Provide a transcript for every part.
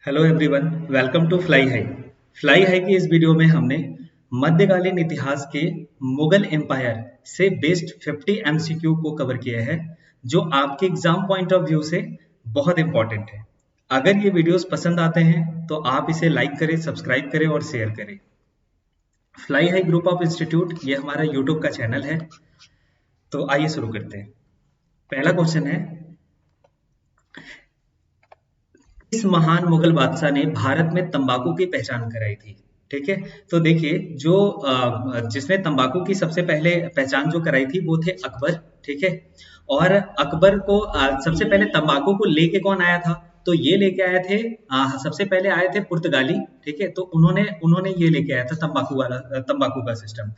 Hello everyone, welcome to Fly High. Fly High की इस video में हमने मध्यकालीन इतिहास के मुगल एम्पायर से बेस्ड 50 एमसीक्यू को कवर किया है, जो आपके एग्जाम पॉइंट ऑफ व्यू से बहुत इंपॉर्टेंट है। अगर ये वीडियोस पसंद आते हैं तो आप इसे लाइक करें, सब्सक्राइब करें और शेयर करें। Fly high group of institute ये हमारा यूट्यूब का चैनल है। तो आइए शुरू करते हैं। पहला क्वेश्चन है, इस महान मुगल बादशाह ने भारत में तंबाकू की पहचान कराई थी। ठीक है, तो देखिए जो जिसने तंबाकू की सबसे पहले पहचान जो कराई थी वो थे अकबर। ठीक है, और अकबर को सबसे पहले तंबाकू को लेके कौन आया था? तो ये लेके आए थे, सबसे पहले आए थे पुर्तगाली। ठीक है, तो उन्होंने उन्होंने ये लेके आया था तंबाकू वाला, तंबाकू का सिस्टम।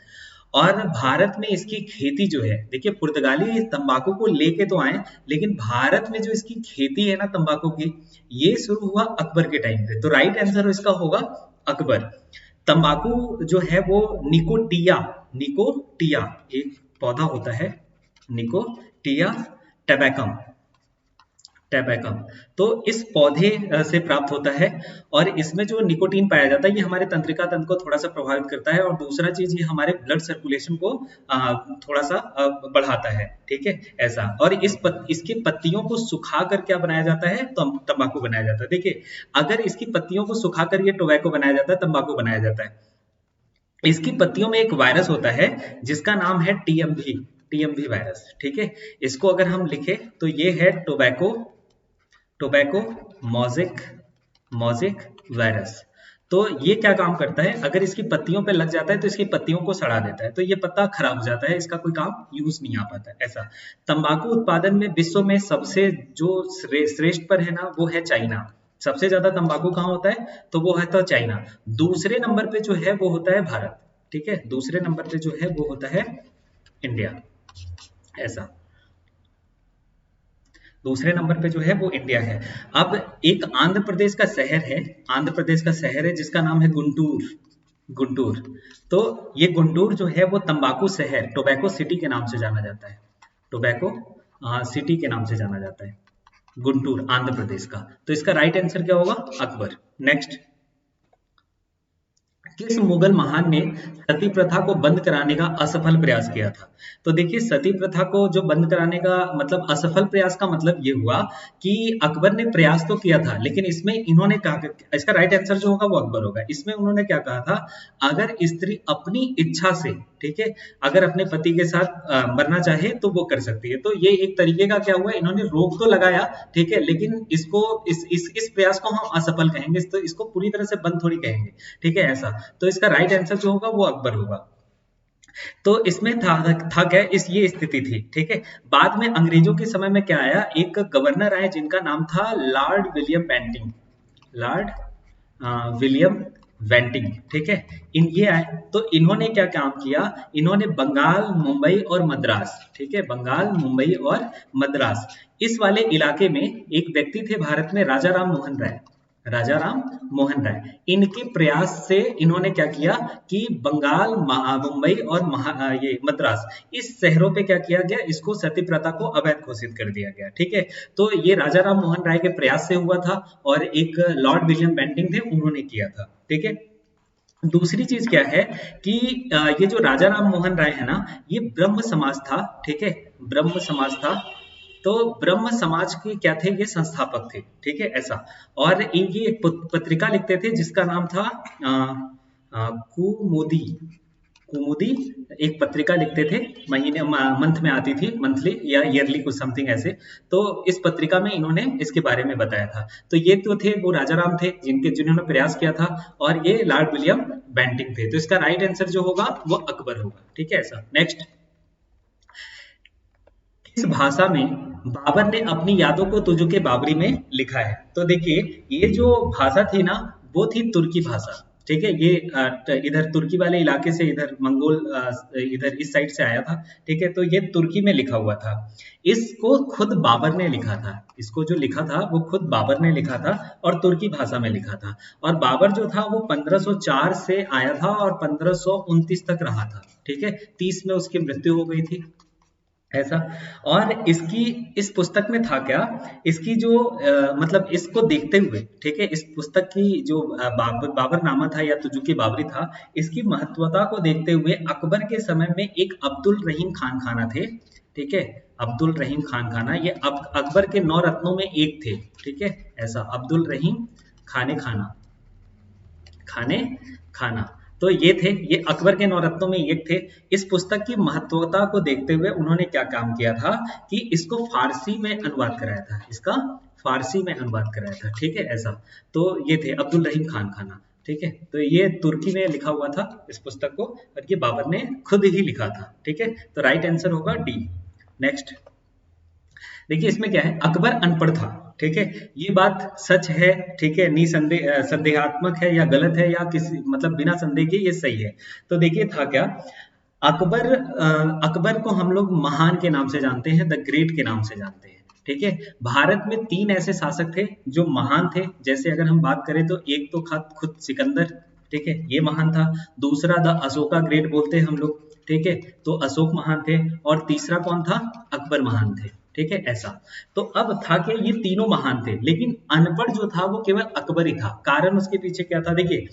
और भारत में इसकी खेती जो है, देखिए पुर्तगाली तंबाकू को लेके तो आए, लेकिन भारत में जो इसकी खेती है ना तंबाकू की, ये शुरू हुआ अकबर के टाइम पे। तो राइट आंसर इसका होगा अकबर। तंबाकू जो है वो निकोटिया, निकोटिया एक पौधा होता है, निकोटिया टबैकम, टैबैकम। तो इस पौधे से प्राप्त होता है, और इसमें जो निकोटीन पाया जाता है ये हमारे तंत्रिका तंत्र को थोड़ा सा प्रभावित करता है, और दूसरा चीज ये हमारे ब्लड सर्कुलेशन को थोड़ा सा बढ़ाता है। ठीक है, ऐसा। और इसकी पत्तियों को सुखा कर क्या बनाया जाता है? तो तंबाकू बनाया जाता है। देखिए, अगर इसकी पत्तियों को सुखा कर ये टोबैको बनाया जाता है, तंबाकू बनाया जाता है। इसकी पत्तियों में एक वायरस होता है जिसका नाम है टीएमवी, टीएमवी वायरस। ठीक है, इसको अगर हम लिखें तो ये है tobacco, tobacco mosaic, mosaic virus. तो ये क्या काम करता है? अगर इसकी पत्तियों पे लग जाता है तो इसकी पत्तियों को सड़ा देता है, तो ये पत्ता खराब हो जाता है, इसका कोई काम यूज नहीं आ पाता। ऐसा। तंबाकू उत्पादन में विश्व में सबसे जो श्रेष्ठ पर है ना, वो है चाइना। सबसे ज्यादा तंबाकू कहाँ होता है? तो वो है तो चाइना। दूसरे नंबर पे जो है वो होता है भारत। ठीक है, दूसरे नंबर पे जो है वो होता है इंडिया। ऐसा, दूसरे नंबर पे जो है वो इंडिया है। अब एक आंध्र प्रदेश का शहर है, आंध्र प्रदेश का शहर है जिसका नाम है गुंटूर, गुंटूर। तो ये गुंटूर जो है वो तंबाकू शहर, टोबैको सिटी के नाम से जाना जाता है। टोबैको सिटी के नाम से जाना जाता है, गुंटूर आंध्र प्रदेश का। तो इसका राइट आंसर क्या होगा? अकबर। नेक्स्ट, किस मुगल महान ने सती प्रथा को बंद कराने का असफल प्रयास किया था? तो देखिए, सती प्रथा को जो बंद कराने का मतलब, असफल प्रयास का मतलब ये हुआ कि अकबर ने प्रयास तो किया था, लेकिन इसमें इन्होंने कहा, इसका राइट आंसर जो होगा वो अकबर होगा। इसमें उन्होंने क्या कहा था? अगर स्त्री अपनी इच्छा से, ठीक है, अगर अपने पति के साथ मरना चाहे तो वो कर सकती है। तो ये एक तरीके का क्या हुआ, इन्होंने रोक तो लगाया, ठीक है, लेकिन इसको इस प्रयास को हम असफल कहेंगे, तो इसको पूरी तरह से बंद थोड़ी कहेंगे। ठीक है, ऐसा। तो इसका राइट आंसर जो होगा वो अकबर होगा। तो इसमें था क्या, इस ये स्थिति थी। ठीक है, बाद में अंग्रेजों के समय में क्या आया, एक गवर्नर आया जिनका नाम था Lord William Bentinck, Lord William Bentinck. ठीक है, इन ये आए, तो इन्होंने क्या काम किया, इन्होंने बंगाल, मुंबई और मद्रास, ठीक है, बंगाल, मुंबई और मद्रास, इस वाले इलाके में एक व्यक्ति थे भारत में, राजा राम मोहन राय, राजा राम मोहन राय। इनके प्रयास से इन्होंने क्या किया कि बंगाल, मुंबई और ये मद्रास, इस शहरों पे क्या किया गया, इसको सती प्रथा को अवैध घोषित कर दिया गया। ठीक है, तो ये राजा राम मोहन राय के प्रयास से हुआ था, और एक लॉर्ड विलियम बेंटिंग थे, उन्होंने किया था। ठीक है, दूसरी चीज क्या है कि ये जो राजा राम मोहन राय है ना, ये ब्रह्म समाज था। ठीक है, ब्रह्म समाज था। तो ब्रह्म समाज के क्या थे, ये संस्थापक थे। ठीक है, ऐसा। और ये एक पत्रिका लिखते थे जिसका नाम था कुमुदी, कुमुदी एक पत्रिका लिखते थे, महीने मंथ में आती थी, मंथली या ईयरली कुछ समथिंग ऐसे। तो इस पत्रिका में इन्होंने इसके बारे में बताया था। तो ये तो थे वो राजा राम थे जिन्होंने प्रयास किया था, और ये लॉर्ड विलियम बेंटिंग थे। तो इसका राइट आंसर जो होगा वो अकबर होगा। ठीक है, ऐसा। नेक्स्ट, किस भाषा में बाबर ने अपनी यादों को तुझो के बाबरी में लिखा है? तो देखिए, ये जो भाषा थी ना, वो थी तुर्की भाषा। ठीक है, ये इधर तुर्की वाले इलाके से, इधर मंगोल, इधर इस साइड से आया था। ठीक है, तो ये तुर्की में लिखा हुआ था। इसको खुद बाबर ने लिखा था, इसको जो लिखा था वो खुद बाबर ने लिखा था, और तुर्की भाषा में लिखा था। और बाबर जो था वो 1504 से आया था और 1529 तक रहा था। ठीक है, 30 में उसकी मृत्यु हो गई थी। ऐसा। और इसकी इस पुस्तक में था क्या, इसकी जो मतलब इसको देखते हुए, ठीक है, इस पुस्तक की जो बाबरनामा था या तुजुकी बाबरी था, इसकी महत्वता को देखते हुए अकबर के समय में एक अब्दुल रहीम खान खाना थे, ठीक है, अब्दुल रहीम खान खाना, ये अकबर के 9 रत्नों में एक थे, ठीक है, ऐसा, अब्दुल रहीम खाने खाना, खाने खाना। तो ये थे, ये अकबर के नवरत्नों में एक थे। इस पुस्तक की महत्वता को देखते हुए उन्होंने क्या काम किया था कि इसको फारसी में अनुवाद कराया था, इसका फारसी में अनुवाद कराया था, ठीक है, ऐसा। तो ये थे अब्दुल रहीम खान खाना, ठीक है, तो ये तुर्की में लिखा हुआ था इस पुस्तक को, और ये बाबर ने खुद ही लिखा था, ठीक है, तो राइट आंसर होगा डी। नेक्स्ट देखिए इसमें क्या है, अकबर अनपढ़ था, ठीक है, ये बात सच है, ठीक है, निसंदेह संदेहात्मक है या गलत है या किसी मतलब बिना संदेह के ये सही है। तो देखिए था क्या, अकबर को हम लोग महान के नाम से जानते हैं, द ग्रेट के नाम से जानते हैं, ठीक है। भारत में 3 ऐसे शासक थे जो महान थे, जैसे अगर हम बात करें तो एक तो खुद सिकंदर, ठीक है, ये महान था। दूसरा द अशोका ग्रेट बोलते हैं हम लोग, ठीक है, तो अशोक महान थे। और तीसरा कौन था, अकबर महान थे, ठीक है, ऐसा। तो अब था कि ये तीनों महान थे, लेकिन अनपढ़ जो था वो केवल अकबर ही था। कारण उसके पीछे क्या था, देखिए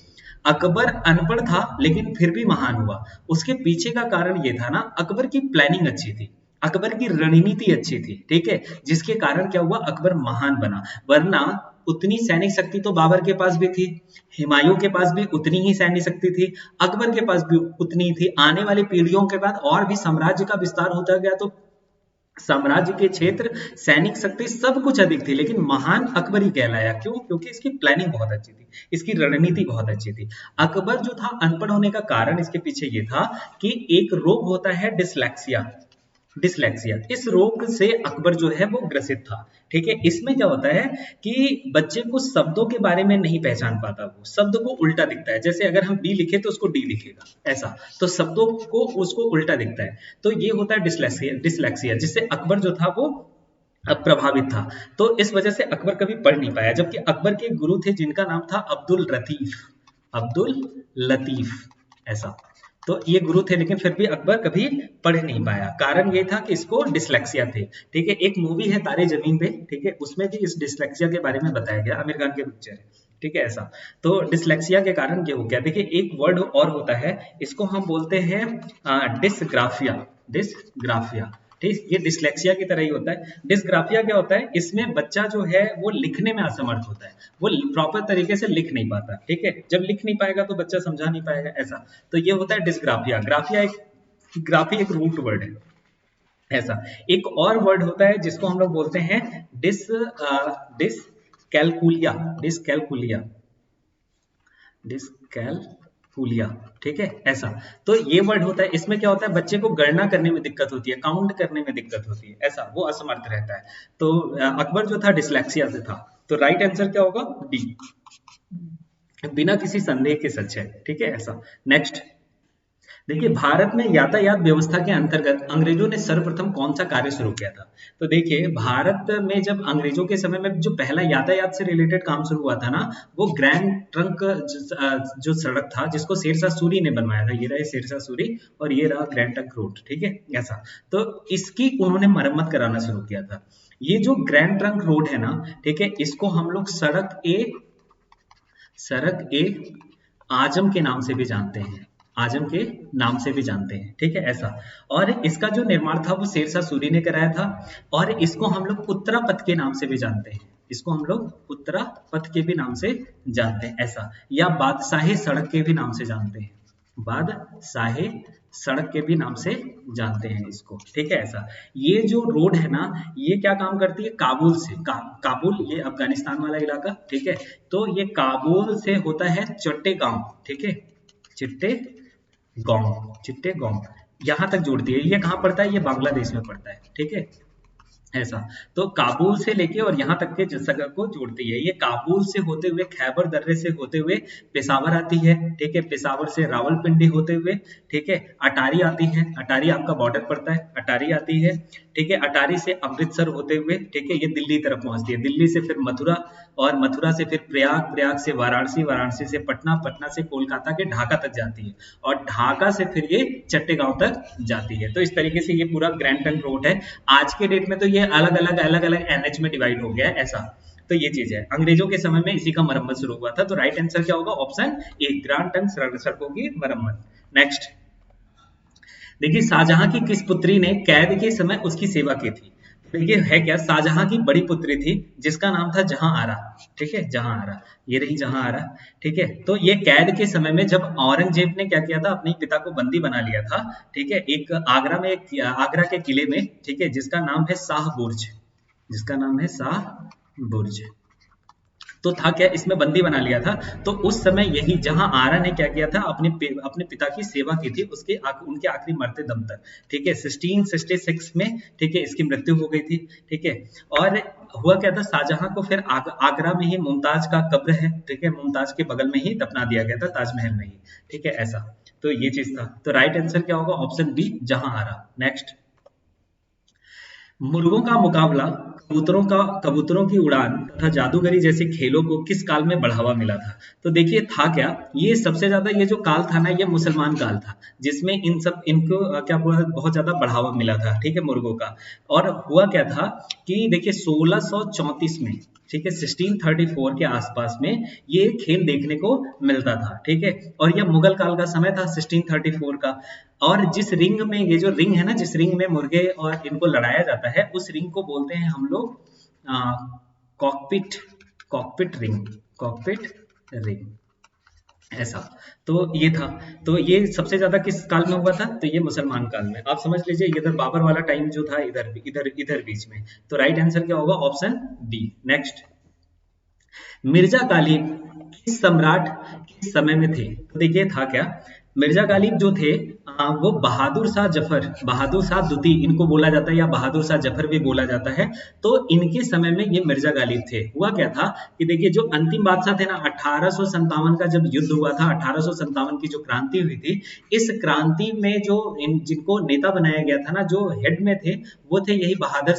अकबर अनपढ़ था लेकिन फिर भी महान हुआ। उसके पीछे का कारण ये था ना, अकबर की प्लानिंग अच्छी थी, अकबर की रणनीति अच्छी थी, ठीक है, जिसके कारण क्या हुआ, अकबर महान बना। वरना उतनी सैनिक शक्ति तो बाबर के पास भी थी, हुमायूं के पास भी उतनी ही सैन्य शक्ति थी, अकबर के पास भी उतनी थी। आने वाली पीढ़ियों के बाद और भी साम्राज्य का विस्तार होता गया, तो साम्राज्य के क्षेत्र, सैनिक शक्ति, सब कुछ अधिक थी, लेकिन महान अकबर ही कहलाया। क्यों? क्योंकि इसकी प्लानिंग बहुत अच्छी थी, इसकी रणनीति बहुत अच्छी थी। अकबर जो था अनपढ़ होने का कारण इसके पीछे ये था कि एक रोग होता है डिसलेक्सिया, डिसलेक्सिया, इस रोग से अकबर जो है वो ग्रसित था, ठीक है। इसमें क्या होता है कि बच्चे को शब्दों के बारे में नहीं पहचान पाता, वो शब्द को उल्टा दिखता है, जैसे अगर हम बी लिखे तो उसको डी लिखेगा, ऐसा, तो शब्दों को उसको उल्टा दिखता है, तो ये होता है डिसलेक्सिया, डिसलेक्सिया, जिससे अकबर जो था वो प्रभावित था। तो इस वजह से अकबर कभी पढ़ नहीं पाया, जबकि अकबर के गुरु थे जिनका नाम था अब्दुल लतीफ, अब्दुल लतीफ, ऐसा। तो ये गुरु थे, लेकिन फिर भी अकबर कभी पढ़ नहीं पाया। कारण ये था कि इसको डिसलेक्सिया थे, ठीक है। एक मूवी है तारे जमीन पे, ठीक है, उसमें भी इस डिसलेक्सिया के बारे में बताया गया, आमिर खान के पिक्चर है, ठीक है, ऐसा। तो डिसलेक्सिया के कारण ये हो गया। देखिए एक वर्ड और होता है, इसको हम बोलते हैं डिसग्राफिया, डिसग्राफिया, ठीक, ये डिसलेक्सिया की तरह ही होता है। डिसग्राफिया क्या होता है, इसमें बच्चा जो है वो लिखने में असमर्थ होता है, वो प्रॉपर तरीके से लिख नहीं पाता, ठीक है, जब लिख नहीं पाएगा तो बच्चा समझा नहीं पाएगा, ऐसा। तो ये होता है डिसग्राफिया। ग्राफिया एक, ग्राफी एक रूट वर्ड है, ऐसा। एक और वर्ड होता है जिसको हम लोग बोलते हैं डिसकैलकुलिया, डिसकैलकुलिया, डिसकैलकुलिया, ठीक है, ऐसा। तो ये वर्ड होता है, इसमें क्या होता है, बच्चे को गणना करने में दिक्कत होती है, काउंट करने में दिक्कत होती है, ऐसा, वो असमर्थ रहता है। तो अकबर जो था डिसलेक्सिया से था। तो राइट आंसर क्या होगा, डी, बिना किसी संदेह के सच है, ठीक है, ऐसा। नेक्स्ट देखिए भारत में यातायात व्यवस्था के अंतर्गत अंग्रेजों ने सर्वप्रथम कौन सा कार्य शुरू किया था। तो देखिए भारत में जब अंग्रेजों के समय में जो पहला यातायात से रिलेटेड काम शुरू हुआ था ना, वो ग्रैंड ट्रंक जो सड़क था, जिसको शेरशाह सूरी ने बनवाया था, ये रहे शेरशाह सूरी और ये रहा ग्रैंड ट्रंक रोड, ठीक है, ऐसा। तो इसकी उन्होंने मरम्मत कराना शुरू किया था। ये जो ग्रैंड ट्रंक रोड है ना, ठीक है, इसको हम लोग सड़क ए आजम के नाम से भी जानते हैं, आजम के नाम से भी जानते हैं, ठीक है, ऐसा। और इसका जो निर्माण था वो शेरशाह सूरी ने कराया था। और इसको हम लोग उत्तरा पथ के नाम से भी जानते हैं, इसको हम लोग उत्तरा पथ के भी नाम से जानते हैं, ऐसा। या बादशाही सड़क के भी नाम से जानते हैं, बादशाही सड़क के भी नाम से जानते हैं इसको, ठीक है, ऐसा। ये जो रोड है ना, ये क्या काम करती है, काबुल से काबुल, ये अफगानिस्तान वाला इलाका, ठीक है। तो ये काबुल से होता है चट्टेगांव, ठीक है, चिट्टेगांव, चिट्टेगांव, यहां तक जोड़ती है। ये कहां पड़ता है, ये बांग्लादेश में पड़ता है, ठीक है, ऐसा। तो काबुल से लेके और यहाँ तक के जगह को जोड़ती है। ये काबुल से होते हुए, खैबर दर्रे से होते हुए पेशावर आती है, ठीक है। पेशावर से रावलपिंडी होते हुए, ठीक है, अटारी आती है, अटारी आपका बॉर्डर पड़ता है, अटारी आती है, ठीक है। अटारी से अमृतसर होते हुए, ठीक है, ये दिल्ली तरफ पहुंचती है, दिल्ली से फिर मथुरा, और मथुरा से फिर प्रयाग, प्रयाग से वाराणसी, वाराणसी से पटना, पटना से कोलकाता के ढाका तक जाती है, और ढाका से फिर ये चट्टेगांव तक जाती है। तो इस तरीके से ये पूरा ग्रैंड ट्रंक रोड है। आज के डेट में तो ये अलग अलग एनएच में डिवाइड हो गया है, ऐसा। तो ये चीज है, अंग्रेजों के समय में इसी का मरम्मत शुरू हुआ था। तो राइट आंसर क्या होगा? ऑप्शन ए, ग्रैंड ट्रंक सड़कों की मरम्मत। नेक्स्ट देखिए, शाहजहां की किस पुत्री ने कैद के समय उसकी सेवा की थी? देखिए है क्या, शाहजहां की बड़ी पुत्री थी जिसका नाम था जहां आरा, ठीक है, जहां आरा, ये रही जहां आरा, ठीक है। तो ये कैद के समय में जब औरंगजेब ने क्या किया था, अपने पिता को बंदी बना लिया था, ठीक है, एक आगरा में, एक आगरा के किले में, ठीक है, जिसका नाम है शाह बुर्ज, जिसका नाम है शाह बुर्ज। तो था क्या, इसमें बंदी बना लिया था। तो उस समय यही जहां आरा ने क्या किया था, अपने पिता की सेवा की थी, उनके आखिरी मरते दम तक, ठीक है। 1666 में, ठीक है, इसकी मृत्यु हो गई थी, ठीक है। और हुआ क्या था, शाहजहां को फिर आगरा में ही मुमताज का कब्र है, ठीक है, मुमताज के बगल में ही दफना दिया गया था, ताजमहल में ही, ठीक है, ऐसा। तो ये चीज था। तो राइट आंसर क्या होगा? ऑप्शन बी, जहां आरा। नेक्स्ट, मुर्गों का मुकाबला, कबूतरों की उड़ान तथा जादूगरी जैसे खेलों को किस काल में बढ़ावा मिला था? तो देखिए था क्या, ये सबसे ज्यादा ये जो काल था ना, ये मुसलमान काल था, जिसमें इनको क्या हुआ, बहुत ज्यादा बढ़ावा मिला था, ठीक है, मुर्गों का। और हुआ क्या था कि देखिए 1634 में, ठीक है, 1634 के आसपास में ये खेल देखने को मिलता था, ठीक है। और यह मुगल काल का समय था, 1634 का। और जिस रिंग में, ये जो रिंग है ना, जिस रिंग में मुर्गे और इनको लड़ाया जाता है, उस रिंग को बोलते हैं हम लोग cockpit, cockpit ring, cockpit ring, ऐसा। तो ये था। तो ये सबसे ज्यादा किस काल में हुआ था? तो ये मुसलमान काल में। आप समझ लीजिए, इधर बाबर वाला टाइम जो था, इधर बीच में। तो राइट आंसर क्या होगा? Option D. Next, Mirza Ghalib किस सम्राट किस समय में थे? तो देखिए था क्या, मिर्जा गालिब जो थे, वो बहादुर शाह जफर, बहादुर शाह द्वितीय इनको बोला जाता है, या बहादुर शाह जफर भी बोला जाता है। तो इनके समय में ये मिर्जा गालिब थे। हुआ क्या था कि देखिए, जो अंतिम बादशाह थे ना, 1857 का जब युद्ध हुआ था, 1857 की जो क्रांति हुई थी, इस क्रांति में जो जिनको नेता बनाया गया था ना, जो हेड में थे, वो थे यही बहादुर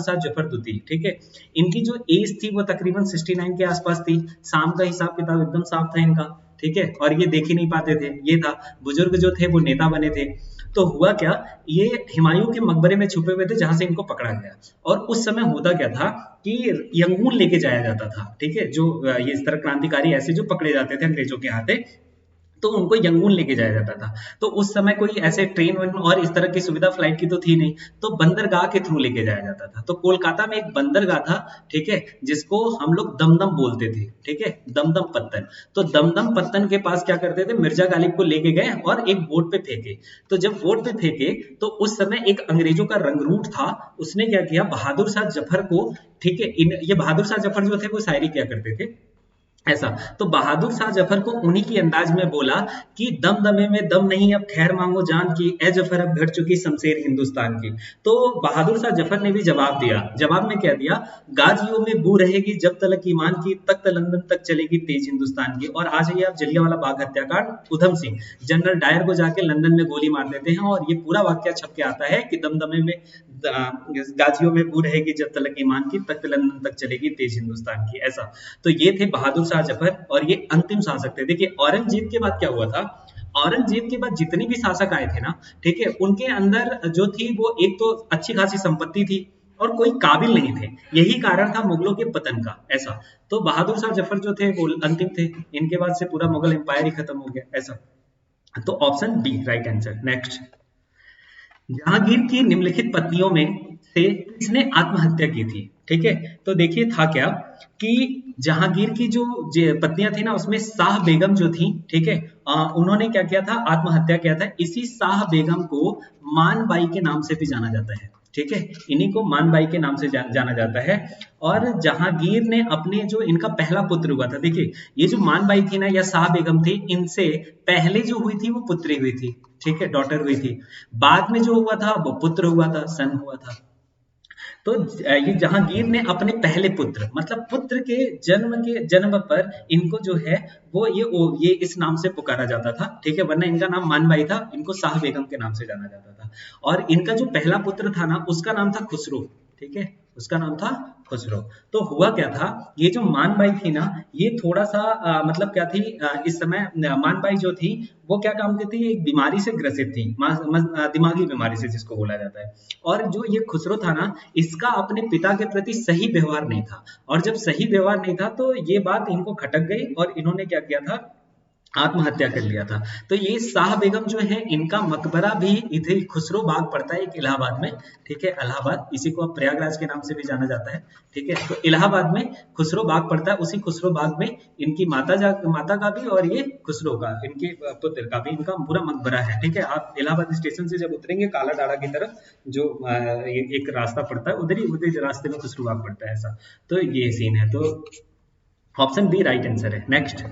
शाह जफर द्वितीय, ठीक है। इनकी जो एज थी वो तकरीबन 69 के आसपास थी। शाम का हिसाब किताब एकदम साफ था इनका, ठीक है। और ये देख ही नहीं पाते थे, ये था। बुजुर्ग जो थे वो नेता बने थे। तो हुआ क्या, ये हुमायूं के मकबरे में छुपे हुए थे, जहां से इनको पकड़ा गया। और उस समय होता क्या था कि यंगून लेके जाया जाता था, ठीक है, जो ये इस तरह क्रांतिकारी ऐसे जो पकड़े जाते थे अंग्रेजों के हाथे, तो उनको यंगून लेके जाया जाता था। तो उस समय कोई ऐसे ट्रेन और इस तरह की सुविधा फ्लाइट की तो थी नहीं, तो बंदरगाह के थ्रू लेके जाया जाता था। तो कोलकाता में एक बंदरगाह था, ठीक है, जिसको हम लोग दमदम बोलते थे, ठीक है, दमदम पत्तन। तो दमदम पत्तन के पास क्या करते थे, मिर्जा गालिब को लेके गए और एक बोट पे फेंके। तो जब बोट पे फेंके, तो उस समय एक अंग्रेजों का रंगरूट था, उसने क्या किया, बहादुर शाह जफर को, ठीक है, ये बहादुर शाह जफर जो थे वो शायरी किया करते थे, ऐसा। तो बहादुर शाह जफर को उन्हीं की अंदाज में बोला कि दमदमे में दम नहीं, अब खैर मांगो जान की, ए जफर अब घट चुकी शमशेर हिंदुस्तान की। तो बहादुर शाह जफर ने भी जवाब दिया। जवाब में क्या दिया, गाजियों में बू रहेगी जब तलक ईमान की, तख्त लंदन तक चलेगी तेज हिंदुस्तान की। और आ जाइए आप जलियांवाला बाग हत्याकांड, उधम सिंह जनरल डायर को जाके लंदन में गोली मार देते हैं, और ये पूरा वाक्य छप के आता है कि दमदमे में गाजियों में बू रहेगी जब तलक ईमान की, तख्त लंदन तक चलेगी तेज हिंदुस्तान की, ऐसा। तो ये थे बहादुर शाह जफर, और ये अंतिम शासक थे। देखिए औरंगजेब के बाद क्या हुआ था, औरंगजेब के बाद जितने भी शासक आए थे ना, ठीक है, उनके अंदर जो थी वो एक तो अच्छी खासी संपत्ति थी, और कोई काबिल नहीं थे। यही कारण था मुगलों के पतन का, ऐसा। तो बहादुर शाह जफर जो थे वो अंतिम थे, इनके बाद से पूरा मुगल एम्पायर ही खत्म हो गया, ऐसा। तो option B right answer. Next, Jahangir की निम्नलिखित पत्नियों में से किसने आत्महत्या की थी? ठीक है, तो देखिए था क्या कि जहांगीर की जो पत्नियां थी ना, उसमें शाह बेगम जो थी, ठीक है, उन्होंने क्या किया था, आत्महत्या किया था। इसी शाह बेगम को मानबाई के नाम से भी जाना जाता है, ठीक है, इन्हीं को मानबाई के नाम से जाना जाता है। और जहांगीर ने अपने जो इनका पहला पुत्र हुआ था, देखिए ये जो मानबाई थी ना, या शाह बेगम थी, इनसे पहले जो हुई थी वो पुत्री हुई थी, ठीक है, डॉटर हुई थी। बाद में जो हुआ था वो पुत्र हुआ था, सन हुआ था। तो ये जहांगीर ने अपने पहले पुत्र मतलब पुत्र के जन्म पर इनको जो है वो ये इस नाम से पुकारा जाता था, ठीक है, वरना इनका नाम मानबाई था, इनको शाह बेगम के नाम से जाना जाता था। और इनका जो पहला पुत्र था ना उसका नाम था खुसरो, ठीक है, उसका नाम था खुसरो। तो हुआ क्या था, ये जो मानबाई थी ना ये थोड़ा सा मतलब क्या थी, इस समय मानबाई जो थी वो क्या काम करती थी, एक बीमारी से ग्रसित थी, दिमागी बीमारी से जिसको बोला जाता है। और जो ये खुसरो था ना इसका अपने पिता के प्रति सही व्यवहार नहीं था, और जब सही व्यवहार नहीं था तो ये बात इनको खटक गई और इन्होंने क्या किया था, आत्महत्या कर लिया था। तो ये शाह बेगम जो है इनका मकबरा भी इधर खुसरो बाग पड़ता है एक इलाहाबाद में, ठीक है, इलाहाबाद, इसी को अब प्रयागराज के नाम से भी जाना जाता है, ठीक है। तो इलाहाबाद में खुसरो बाग पड़ता है, उसी खुसरो बाग में इनकी माता का भी और ये खुसरो का इनके पुत्र का भी इनका पूरा मकबरा है, ठीक है। आप इलाहाबाद स्टेशन से जब उतरेंगे काला डाड़ा की तरफ जो एक रास्ता पड़ता है उधर रास्ते में खुसरो बाग पड़ता है, ऐसा। तो ये सीन है, तो ऑप्शन बी राइट आंसर है। नेक्स्ट,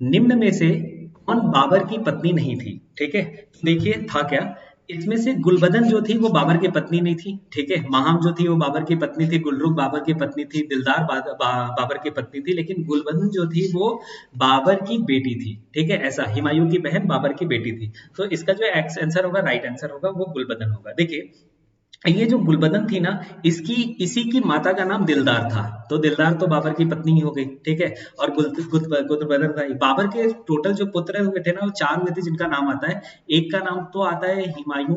निम्न में से कौन बाबर की पत्नी नहीं थी, ठीक है। तो देखिए था क्या, इसमें से गुलबदन जो थी वो बाबर की पत्नी नहीं थी, ठीक है। माहम जो थी वो बाबर की पत्नी थी, गुलरुख बाबर की पत्नी थी, दिलदार बाबर की पत्नी थी, लेकिन गुलबदन जो थी वो बाबर की बेटी थी, ठीक है, ऐसा। हुमायूं की बहन बाबर की बेटी थी। तो इसका जो आंसर होगा, राइट आंसर होगा वो गुलबदन होगा। देखिए ये जो गुलबदन थी ना इसी की माता का नाम दिलदार था, तो दिलदार तो बाबर की पत्नी ही हो गई, ठीक है। और गुलबदन था, बाबर के टोटल जो पुत्र हुए थे ना वो 4 हुए थे जिनका नाम आता है। एक का नाम तो आता है हुमायूं,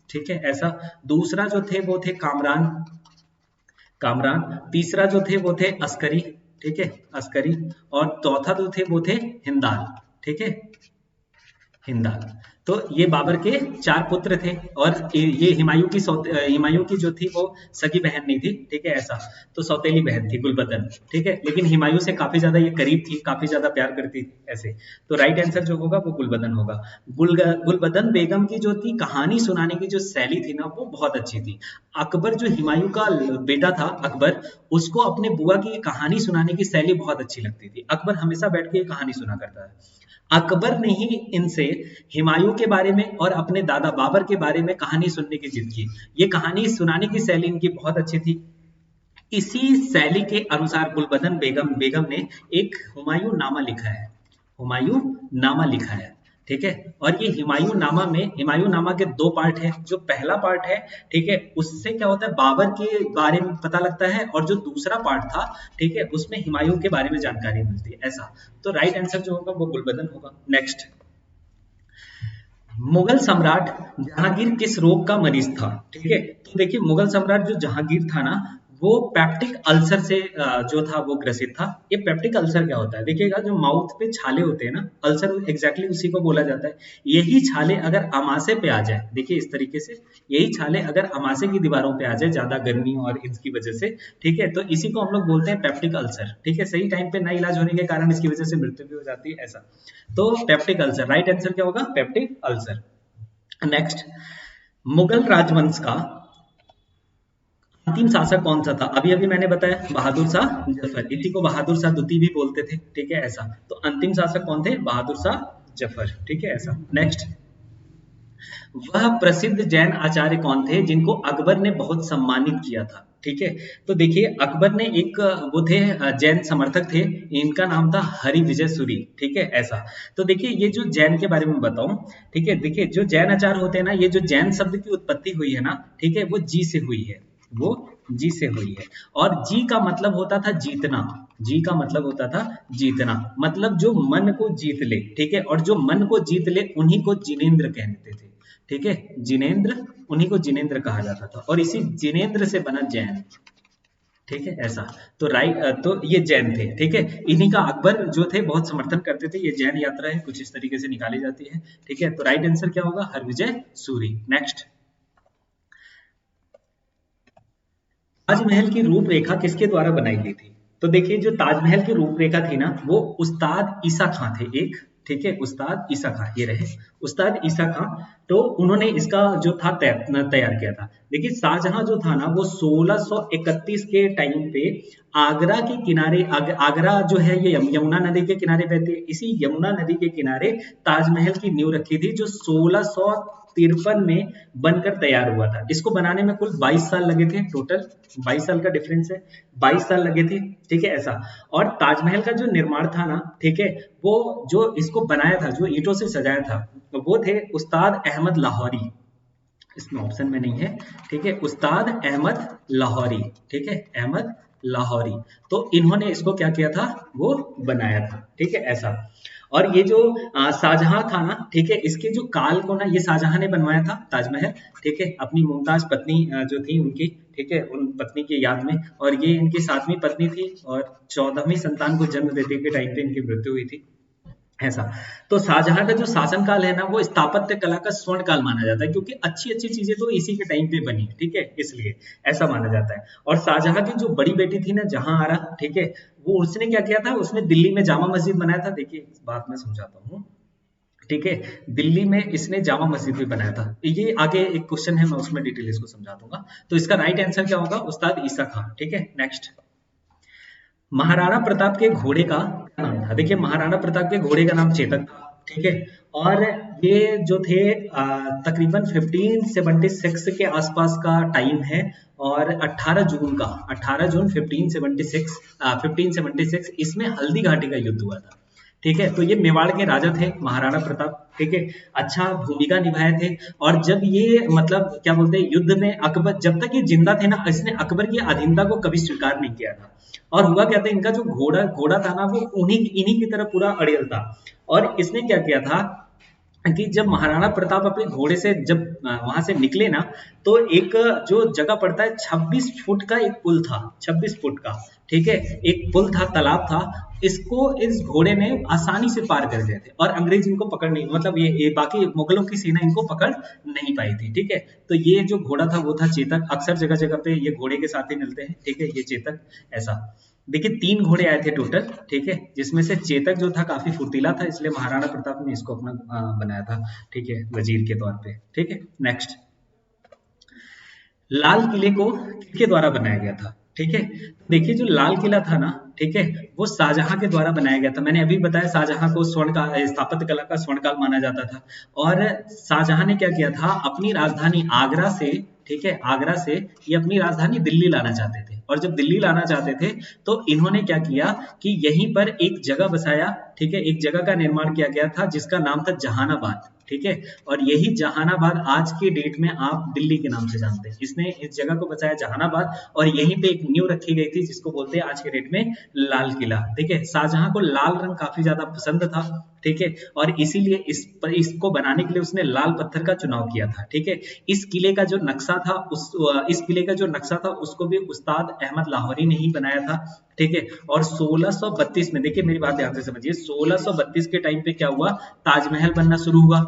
ठीक है, ऐसा। दूसरा जो थे वो थे कामरान, कामरान। तीसरा जो थे वो थे अस्करी, ठीक है, अस्करी। और चौथा जो थे वो थे हिंदाल, ठीक है, हिंदाल। तो ये बाबर के 4 पुत्र थे, और ये हुमायूं की जो थी वो सगी बहन नहीं थी, ठीक है, ऐसा। तो सौतेली बहन थी गुलबदन, ठीक है, लेकिन हुमायूं से काफी ज्यादा ये करीब थी, काफी ज्यादा प्यार करती थी, ऐसे। तो राइट आंसर जो होगा वो गुलबदन होगा। गुलबदन बेगम की जो थी कहानी सुनाने की जो शैली थी ना वो बहुत अच्छी थी। अकबर जो हुमायूं का बेटा था अकबर, उसको अपने बुआ की कहानी सुनाने की शैली बहुत अच्छी लगती थी। अकबर हमेशा बैठ के कहानी सुना करता है। अकबर ने ही इनसे हुमायूं के बारे में और अपने दादा बाबर के बारे में कहानी सुनने की जिद की। ये कहानी सुनाने की शैली इनकी बहुत अच्छी थी। इसी शैली के अनुसार गुलबदन बेगम ने एक हुमायूं नामा लिखा है, हुमायूं नामा लिखा है, ठीक है। और ये हुमायूं नामा के 2 पार्ट है। जो पहला पार्ट है, ठीक है, उससे क्या होता है बाबर के बारे में पता लगता है, और जो दूसरा पार्ट था, ठीक है, उसमें हुमायूं के बारे में जानकारी मिलती है, ऐसा। तो राइट आंसर जो होगा वो गुलबदन होगा। नेक्स्ट, मुगल सम्राट जहांगीर किस रोग का मरीज था, ठीक है। तो देखिए मुगल सम्राट जो जहांगीर था ना वो पेप्टिक अल्सर से जो था वो ग्रसित था। ये पेप्टिक अल्सर क्या होता है, देखिएगा जो माउथ पे छाले होते हैं ना, अल्सर एग्जैक्टली उसी को बोला जाता है। यही छाले अगर अमाशय पे आ जाए, देखिए इस तरीके से, यही छाले अगर अमाशय की दीवारों पे आ जाए ज्यादा गर्मी और इसकी वजह से, ठीक है, तो इसी को हम लोग बोलते हैं पेप्टिक अल्सर, ठीक है। सही टाइम पे ना इलाज होने के कारण इसकी वजह से मृत्यु भी हो जाती है, ऐसा। तो पेप्टिक अल्सर राइट आंसर क्या होगा, पेप्टिक अल्सर। नेक्स्ट, मुगल राजवंश का अंतिम शासक कौन सा था, अभी अभी मैंने बताया बहादुर शाह जफर, इसी को बहादुर शाह द्वितीय भी बोलते थे, ठीक है, ऐसा। तो अंतिम शासक कौन थे, बहादुर शाह जफर, ठीक है, ऐसा। नेक्स्ट, वह प्रसिद्ध जैन आचार्य कौन थे जिनको अकबर ने बहुत सम्मानित किया था, ठीक है। तो देखिए अकबर ने एक वो थे जैन समर्थक थे, इनका नाम था हरि विजय सूरी, ठीक है, ऐसा। तो देखिए ये जो जैन के बारे में बताऊं, ठीक है, देखिए जो जैन आचार्य होते हैं ना, ये जो जैन शब्द की उत्पत्ति हुई है ना, ठीक है, वो जी से हुई है, वो जी से हुई है। और जी का मतलब होता था जीतना, जी का मतलब होता था जीतना, मतलब जो मन को जीत ले, ठीक है, और जो मन को जीत ले उन्हीं को जिनेंद्र कहते थे, ठीक है, जिनेंद्र, उन्हीं को जिनेंद्र कहा जाता था, और इसी जिनेंद्र से बना जैन, ठीक है, ऐसा। तो तो ये जैन थे, ठीक है, इन्हीं का अकबर जो थे बहुत समर्थन करते थे। ये जैन यात्रा है कुछ इस तरीके से निकाली जाती है, ठीक है। तो राइट आंसर क्या होगा, हरविजय सूरी। नेक्स्ट, ताजमहल की रूपरेखा किसके द्वारा बनाई गई थी। तो देखिए जो ताजमहल की रूपरेखा थी ना वो उस्ताद ईसा खां थे एक, ठीक है, उस्ताद ईसा खां, ये रहे उस्ताद ईसा खां। तो उन्होंने इसका जो था तैयार किया था। देखिए शाहजहां जो था ना वो 1631 के टाइम पे आगरा के किनारे आगरा जो है ये यमुना नदी के किनारे बहती है, इसी यमुना नदी के किनारे ताजमहल की नींव रखी थी, जो 1953 में बनकर तैयार हुआ था। इसको बनाने में कुल 22 साल लगे थे, टोटल 22 साल का डिफरेंस है, 22 साल लगे थे, ठीक है ऐसा। और ताजमहल का जो निर्माण था ना, ठीक है, वो जो इसको बनाया था, जो ईंटों से सजाया था, वो थे उस्ताद अहमद लाहौरी, इसमें ऑप्शन में नहीं है, ठीक है, उस्ताद अहमद लाहौरी, ठीक है, अहमद लाहौरी। तो इन्होंने इसको क्या किया था, वो बनाया था, ठीक है ऐसा। और ये जो शाहजहां था ना, ठीक है, इसके जो काल को ना ये शाहजहां ने बनवाया था ताजमहल, ठीक है, अपनी मुमताज पत्नी जो थी उनकी, ठीक है, उन पत्नी की याद में। और ये इनकी 7वीं पत्नी थी और 14वीं संतान को जन्म देते के टाइम पे इनकी मृत्यु हुई थी, ऐसा। तो शाहजहां का जो शासन काल है ना, वो स्थापत्य कला का स्वर्ण काल माना जाता है, क्योंकि अच्छी अच्छी चीजें तो इसी के टाइम पे बनी, ठीक है, इसलिए ऐसा माना जाता है। और शाहजहां की जो बड़ी बेटी थी ना जहांआरा, ठीक है, वो उसने क्या किया था, उसने दिल्ली में जामा मस्जिद बनाया था। देखिए इस बात मैं समझाता हूँ, ठीक है, दिल्ली में इसने जामा मस्जिद भी बनाया था। ये आगे एक क्वेश्चन है, मैं उसमें डिटेल इसको समझा दूंगा। तो इसका राइट आंसर क्या होगा, उस्ताद ईसा खां, ठीक है। नेक्स्ट, महाराणा प्रताप के घोड़े का क्या नाम था। देखिए महाराणा प्रताप के घोड़े का नाम चेतक था, ठीक है। और ये जो थे तकरीबन 1576 के आसपास का टाइम है। और 18 जून का 18 जून 1576 इसमें हल्दी घाटी का युद्ध हुआ था, ठीक है। तो ये मेवाड़ के राजा थे महाराणा प्रताप, ठीक है, अच्छा भूमिका निभाए थे। और जब ये मतलब क्या बोलते हैं, युद्ध में अकबर जब तक ये जिंदा थे ना, इसने अकबर की अधीनता को कभी स्वीकार नहीं किया था। और हुआ क्या था, इनका जो घोड़ा घोड़ा था ना, वो इन्हीं की तरह पूरा अड़ियल था। और इसने क्या किया था कि जब महाराणा प्रताप अपने घोड़े से जब वहां से निकले ना, तो एक जो जगह पड़ता है 26 फुट का एक पुल था, 26 फुट का, ठीक है, एक पुल था, तालाब था। इसको इस घोड़े ने आसानी से पार कर गए थे और अंग्रेज इनको पकड़ नहीं, मतलब ये बाकी मुगलों की सेना इनको पकड़ नहीं पाई थी, ठीक है। तो ये जो घोड़ा था वो था चेतक। अक्सर जगह जगह पे ये घोड़े के साथ ही मिलते हैं, ठीक है, ये चेतक, ऐसा। देखिए 3 घोड़े आए थे टोटल, ठीक है, जिसमें से चेतक जो था काफी फुर्तीला था, इसलिए महाराणा प्रताप ने इसको अपना बनाया था, ठीक है, वजीर के तौर पे, ठीक है। नेक्स्ट, लाल किले को किसके द्वारा बनाया गया था, ठीक है। देखिए जो लाल किला था ना, ठीक है, वो शाहजहां के द्वारा बनाया गया था। मैंने अभी बताया शाहजहां को स्वर्ण का स्थापत्य कला का स्वर्ण काल माना जाता था। और शाहजहां ने क्या किया था, अपनी राजधानी आगरा से, ठीक है, आगरा से ये अपनी राजधानी दिल्ली लाना चाहते थे। और जब दिल्ली लाना चाहते थे तो इन्होंने क्या किया कि यहीं पर एक जगह बसाया, ठीक है, एक जगह का निर्माण किया गया था जिसका नाम था जहानाबाद, ठीक है। और यही जहानाबाद आज के डेट में आप दिल्ली के नाम से जानते हैं। इसने इस जगह को बसाया जहानाबाद, और यहीं पे एक नींव रखी गई थी जिसको बोलते हैं आज के डेट में लाल किला, ठीक है। शाहजहां को लाल रंग काफी ज्यादा पसंद था, ठीक है, और इसीलिए इसको बनाने के लिए उसने लाल पत्थर का चुनाव किया था, ठीक है। इस किले का जो नक्शा था इस किले का जो नक्शा था उसको भी उस्ताद अहमद लाहौरी ने ही बनाया था, ठीक है। और 1632 में, देखिए मेरी बात ध्यान से समझिए, 1632 के टाइम पे क्या हुआ, ताजमहल बनना शुरू हुआ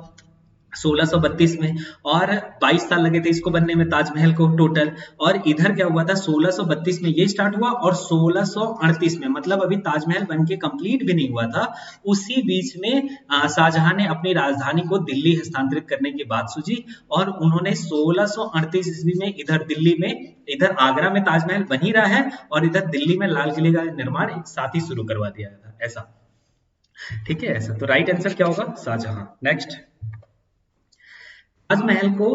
1632 में। और 22 साल लगे थे इसको बनने में, ताजमहल को टोटल। और इधर क्या हुआ था, 1632 में ये स्टार्ट हुआ और 1638 में, मतलब अभी ताजमहल बन के कंप्लीट भी नहीं हुआ था, उसी बीच में शाहजहां ने अपनी राजधानी को दिल्ली हस्तांतरित करने की बात सूझी। और उन्होंने 1638 ईस्वी में इधर दिल्ली में, इधर आगरा में ताजमहल बन ही रहा है और इधर दिल्ली में लाल किले का निर्माण एक साथ ही शुरू करवा दिया था, ऐसा, ठीक है, ऐसा। तो राइट आंसर क्या होगा, शाहजहां। नेक्स्ट, ताजमहल को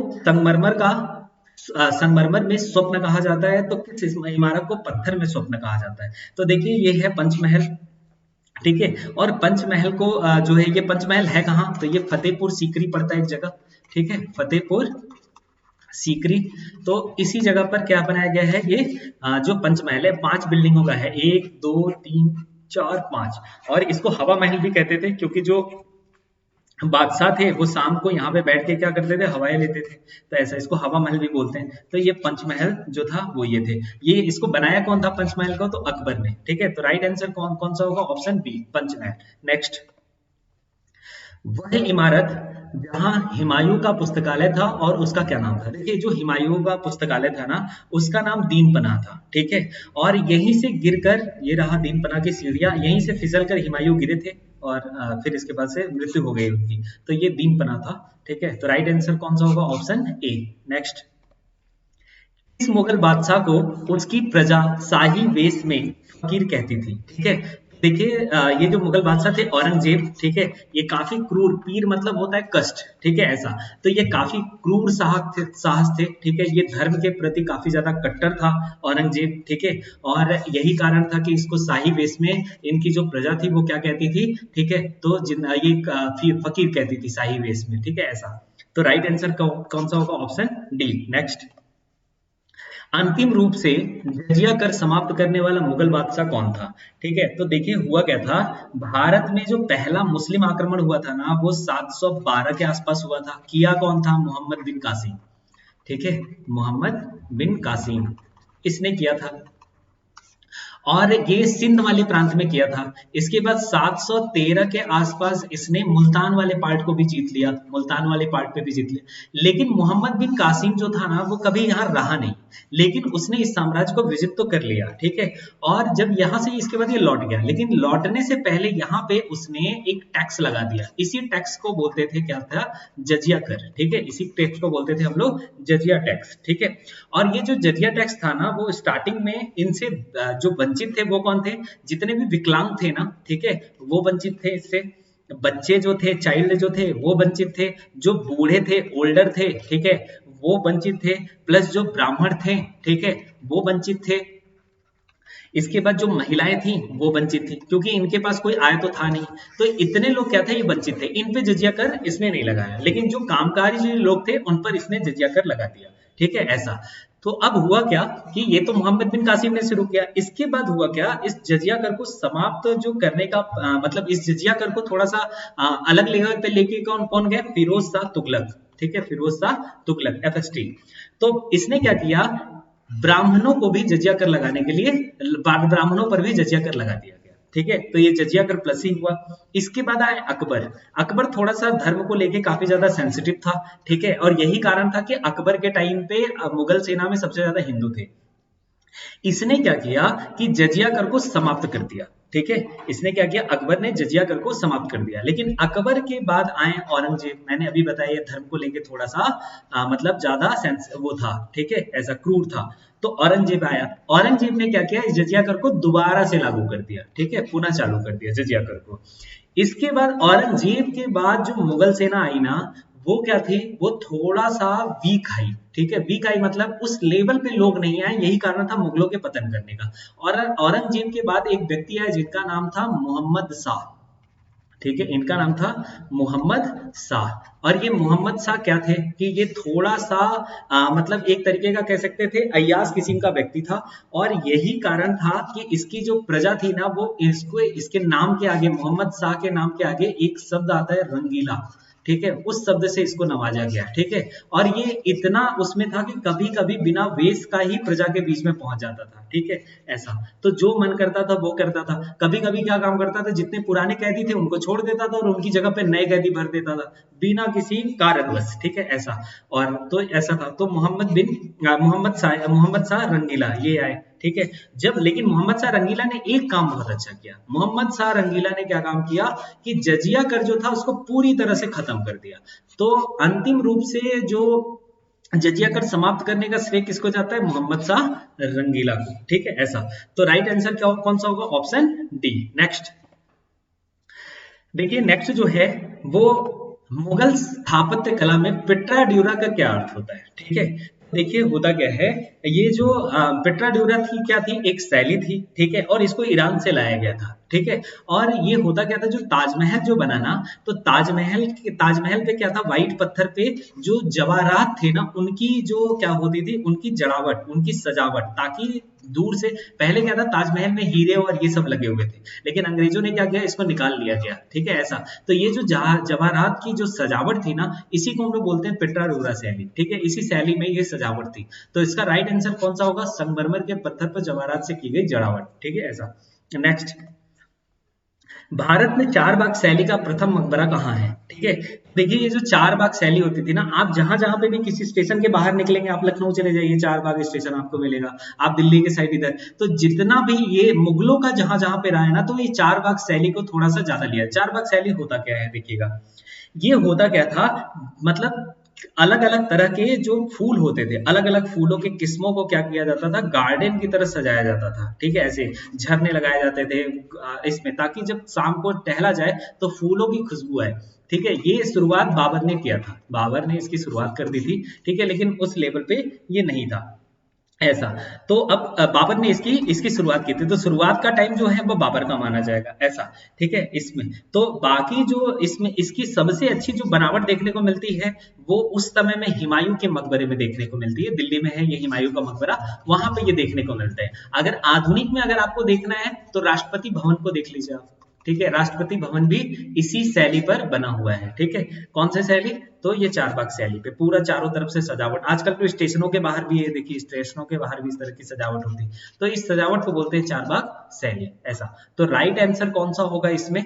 संगमरमर में स्वप्न कहा जाता है, तो किस इमारत को पत्थर में स्वप्न कहा जाता है। तो देखिए ये है पंचमहल, ठीक है। और पंचमहल को जो है, ये पंचमहल है कहाँ, तो ये फतेहपुर सीकरी पड़ता है एक जगह, ठीक है, फतेहपुर सीकरी। तो इसी जगह पर क्या बनाया गया है, ये जो पंचमहल है 5 बिल्डिंगों का है, 1 2 3 4 5। और इसको हवा महल भी कहते थे, क्योंकि जो बादशाह थे वो शाम को यहाँ पे बैठ के क्या करते थे, हवाएं लेते थे, तो ऐसा इसको हवा महल भी बोलते हैं। तो ये पंचमहल जो था वो ये थे। ये इसको बनाया कौन था पंचमहल को, तो अकबर ने, ठीक है। तो राइट आंसर कौन कौन सा होगा, ऑप्शन बी, पंचमहल। नेक्स्ट, वह इमारत जहां हुमायूं का पुस्तकालय था और उसका क्या नाम था। देखिए जो हुमायूं का पुस्तकालय था ना, उसका नाम दीनपना था, ठीक है। और यहीं से गिरकर, ये रहा दीनपना की सीढ़ियां, यहीं से फिसल कर हुमायूं गिरे थे और फिर इसके बाद से मृत्यु हो गई उनकी। तो ये दीनपना था, ठीक है। तो राइट आंसर कौन सा होगा, ऑप्शन ए। नेक्स्ट, इस मुगल बादशाह को उसकी प्रजा शाही वेश में फकीर कहती थी, ठीक है। देखिए ये जो मुगल बादशाह थे औरंगजेब, ठीक है, ये काफी क्रूर, पीर मतलब होता है कष्ट, ठीक है ऐसा। तो ये काफी क्रूर साहस थे, ठीक है। ये धर्म के प्रति काफी ज्यादा कट्टर था औरंगजेब, ठीक है। और यही कारण था कि इसको शाही वेश में इनकी जो प्रजा थी वो क्या कहती थी, ठीक है, तो ये फकीर कहती थी शाही वेश में, ठीक है ऐसा। तो राइट आंसर कौन सा होगा? Option D. नेक्स्ट, अंतिम रूप से जजिया कर समाप्त करने वाला मुगल बादशाह कौन था? ठीक है, तो देखिए हुआ क्या था, भारत में जो पहला मुस्लिम आक्रमण हुआ था ना, वो 712 के आसपास हुआ था। किया कौन था? मोहम्मद बिन कासिम, ठीक है, मोहम्मद बिन कासिम इसने किया था। और ये सिंध वाले प्रांत में किया था। इसके बाद 713 के आसपास इसने मुल्तान वाले पार्ट को भी जीत लिया, मुल्तान वाले पार्ट पे भी जीत लिया। लेकिन मोहम्मद बिन कासिम जो था ना, वो कभी यहाँ रहा नहीं, लेकिन उसने इस साम्राज्य को विजिट तो कर लिया, ठीक है। और जब यहाँ से इसके बाद ये लौट गया, लेकिन लौटने से पहले यहाँ पे उसने एक टैक्स लगा दिया। इसी टैक्स को बोलते थे, क्या था? जजिया कर, ठीक है। इसी टैक्स को बोलते थे हम लोग जजिया टैक्स, ठीक है। और ये जो जजिया टैक्स था ना, वो स्टार्टिंग में इनसे जो वंचित थे वो कौन थे? जितने भी विकलांग थे ना, ठीक है, वो वंचित थे इससे। बच्चे जो थे, चाइल्ड जो थे, वो वंचित थे। जो बूढ़े थे, ओल्डर थे, ठीक है, वो वंचित थे। प्लस जो ब्राह्मण थे, ठीक है, वो वंचित थे। इसके बाद जो महिलाएं थी वो वंचित थी, क्योंकि इनके पास कोई आय तो था नहीं। तो इतने लोग क्या थे? ये वंचित थे। इन पे जजिया कर इसने नहीं लगाया, लेकिन जो कामकाजी जो लोग थे उन पर इसने जजिया कर लगा दिया, ठीक है ऐसा। तो अब हुआ क्या कि ये तो मोहम्मद बिन कासिम ने शुरू किया। इसके बाद हुआ क्या, इस जजिया कर को समाप्त जो करने का मतलब इस जजिया कर को थोड़ा सा अलग लेवल पे लेके कौन कौन गए? फिरोज शाह तुगलक, ठीक है, फिरोज शाह तुगलक, FST। तो इसने क्या किया, ब्राह्मणों को भी जजिया कर लगाने के लिए, ब्राह्मणों पर भी जजिया कर लगा दिया गया, ठीक है। तो ये जजिया कर प्लस ही हुआ। इसके बाद आए अकबर। अकबर थोड़ा सा धर्म को लेके काफी ज्यादा सेंसिटिव था, ठीक है। और यही कारण था कि अकबर के टाइम पे मुगल सेना में सबसे ज्यादा हिंदू थे। इसने क्या किया कि जजिया कर को समाप्त कर दिया, ठीक है। इसने क्या किया, अकबर ने जजिया कर को समाप्त कर दिया। लेकिन अकबर के बाद आए औरंगजेब। मैंने अभी बताया धर्म को लेके थोड़ा सा मतलब ज्यादा सेंस वो था, ठीक है, ऐसा क्रूर था। तो औरंगजेब आया। औरंगजेब ने क्या किया, इस जजिया कर को दोबारा से लागू कर दिया, ठीक है, पुनः चालू कर दिया जजिया कर को। इसके बाद औरंगजेब के बाद जो मुगल सेना आई ना, वो क्या थी, वो थोड़ा सा वीक आई, ठीक है। वीक आई मतलब उस लेवल पे लोग नहीं आए, यही कारण था मुगलों के पतन करने का। और औरंगजेब के बाद एक व्यक्ति आया जिनका नाम था मोहम्मद शाह, ठीक है, इनका नाम था मोहम्मद शाह। और ये मोहम्मद शाह क्या थे कि ये थोड़ा सा मतलब एक तरीके का कह सकते थे अय्याश किस्म का व्यक्ति था। और यही कारण था कि इसकी जो प्रजा थी ना, वो इसको इसके नाम के आगे, मोहम्मद शाह के नाम के आगे एक शब्द आता है रंगीला, ठीक है, उस शब्द से इसको नवाजा गया, ठीक है। और ये इतना उसमें था कि कभी कभी बिना वेश का ही प्रजा के बीच में पहुंच जाता था, ठीक है ऐसा। तो जो मन करता था वो करता था। कभी कभी क्या काम करता था, जितने पुराने कैदी थे उनको छोड़ देता था और उनकी जगह पे नए कैदी भर देता था, बिना किसी कारणवश, ठीक है ऐसा। और तो ऐसा था। तो मोहम्मद शाह रंगीला ये आए, ठीक है। जब लेकिन मोहम्मद शाह रंगीला ने एक काम बहुत अच्छा किया। मोहम्मद शाह रंगीला ने क्या काम किया कि जजिया कर जो था उसको पूरी तरह से खत्म कर दिया। तो अंतिम रूप से जो जजिया कर समाप्त करने का श्रेय किसको जाता है? मोहम्मद शाह रंगीला को, ठीक है ऐसा। तो राइट आंसर क्या कौन सा होगा? Option D. नेक्स्ट देखिए, नेक्स्ट जो है वो मुगल स्थापत्य कला में पिट्रा ड्यूरा का क्या अर्थ होता है, ठीक है। देखिए होता क्या है, ये जो पिट्रा ड्यूरा थी क्या थी? एक शैली थी, ठीक है, और इसको ईरान से लाया गया था, ठीक है। और ये होता क्या था, जो ताजमहल जो बना ना, तो ताजमहल पे क्या था, व्हाइट पत्थर पे जो जवाहरात थे ना, उनकी जो क्या होती थी, उनकी जड़ावट, उनकी सजावट, ताकि दूर से पहले क्या था, ताजमहल में हीरे और ये सब लगे हुए थे, लेकिन अंग्रेजों ने क्या किया, इसको निकाल लिया गया, ठीक है ऐसा। तो ये जो जवाहरात की जो सजावट थी ना, इसी को हम लोग बोलते हैं पिट्राडोरा शैली, ठीक है। इसी शैली में ये सजावट थी। तो इसका राइट आंसर कौन सा होगा? संगमरमर के पत्थर पर जवाहरात से की गई जड़ावट, ठीक है ऐसा। नेक्स्ट, भारत में चार बाग शैली का प्रथम मकबरा कहाँ है, ठीक है। देखिए ये जो चार बाग शैली होती थी ना, आप जहां जहां पे भी किसी स्टेशन के बाहर निकलेंगे, आप लखनऊ चले जाइए, चार बाग स्टेशन आपको मिलेगा, आप दिल्ली के साइड इधर, तो जितना भी ये मुगलों का जहां जहां पे रहा है ना, तो ये चार बाग शैली को थोड़ा सा ज्यादा लिया है। चार बाग शैली होता क्या है देखिएगा, ये होता क्या था, मतलब अलग अलग तरह के जो फूल होते थे, अलग अलग फूलों के किस्मों को क्या किया जाता था, गार्डन की तरह सजाया जाता था। ठीक है, ऐसे झरने लगाए जाते थे इसमें, ताकि जब शाम को टहला जाए तो फूलों की खुशबू आए। ठीक है, ये शुरुआत बाबर ने किया था, बाबर ने इसकी शुरुआत कर दी थी। ठीक है, लेकिन उस लेवल पे ये नहीं था ऐसा। तो अब बाबर ने इसकी इसकी शुरुआत की थी, तो शुरुआत का टाइम जो है वो बाबर का माना जाएगा ऐसा। ठीक है, इसमें तो बाकी जो इसमें इसकी सबसे अच्छी जो बनावट देखने को मिलती है वो उस समय में हुमायूं के मकबरे में देखने को मिलती है। दिल्ली में है ये हुमायूं का मकबरा, वहां पे ये देखने को मिलता है। अगर आधुनिक में अगर आपको देखना है तो राष्ट्रपति भवन को देख लीजिए आप। ठीक है, राष्ट्रपति भवन भी इसी शैली पर बना हुआ है। ठीक है, कौन सी शैली, तो ये चारबाग शैली पे पूरा चारों तरफ से सजावट। आजकल तो स्टेशनों के बाहर भी ये देखिए, स्टेशनों के बाहर भी इस तरह की सजावट होती है, तो इस सजावट को बोलते हैं चारबाग शैली ऐसा। तो राइट आंसर कौन सा होगा इसमें,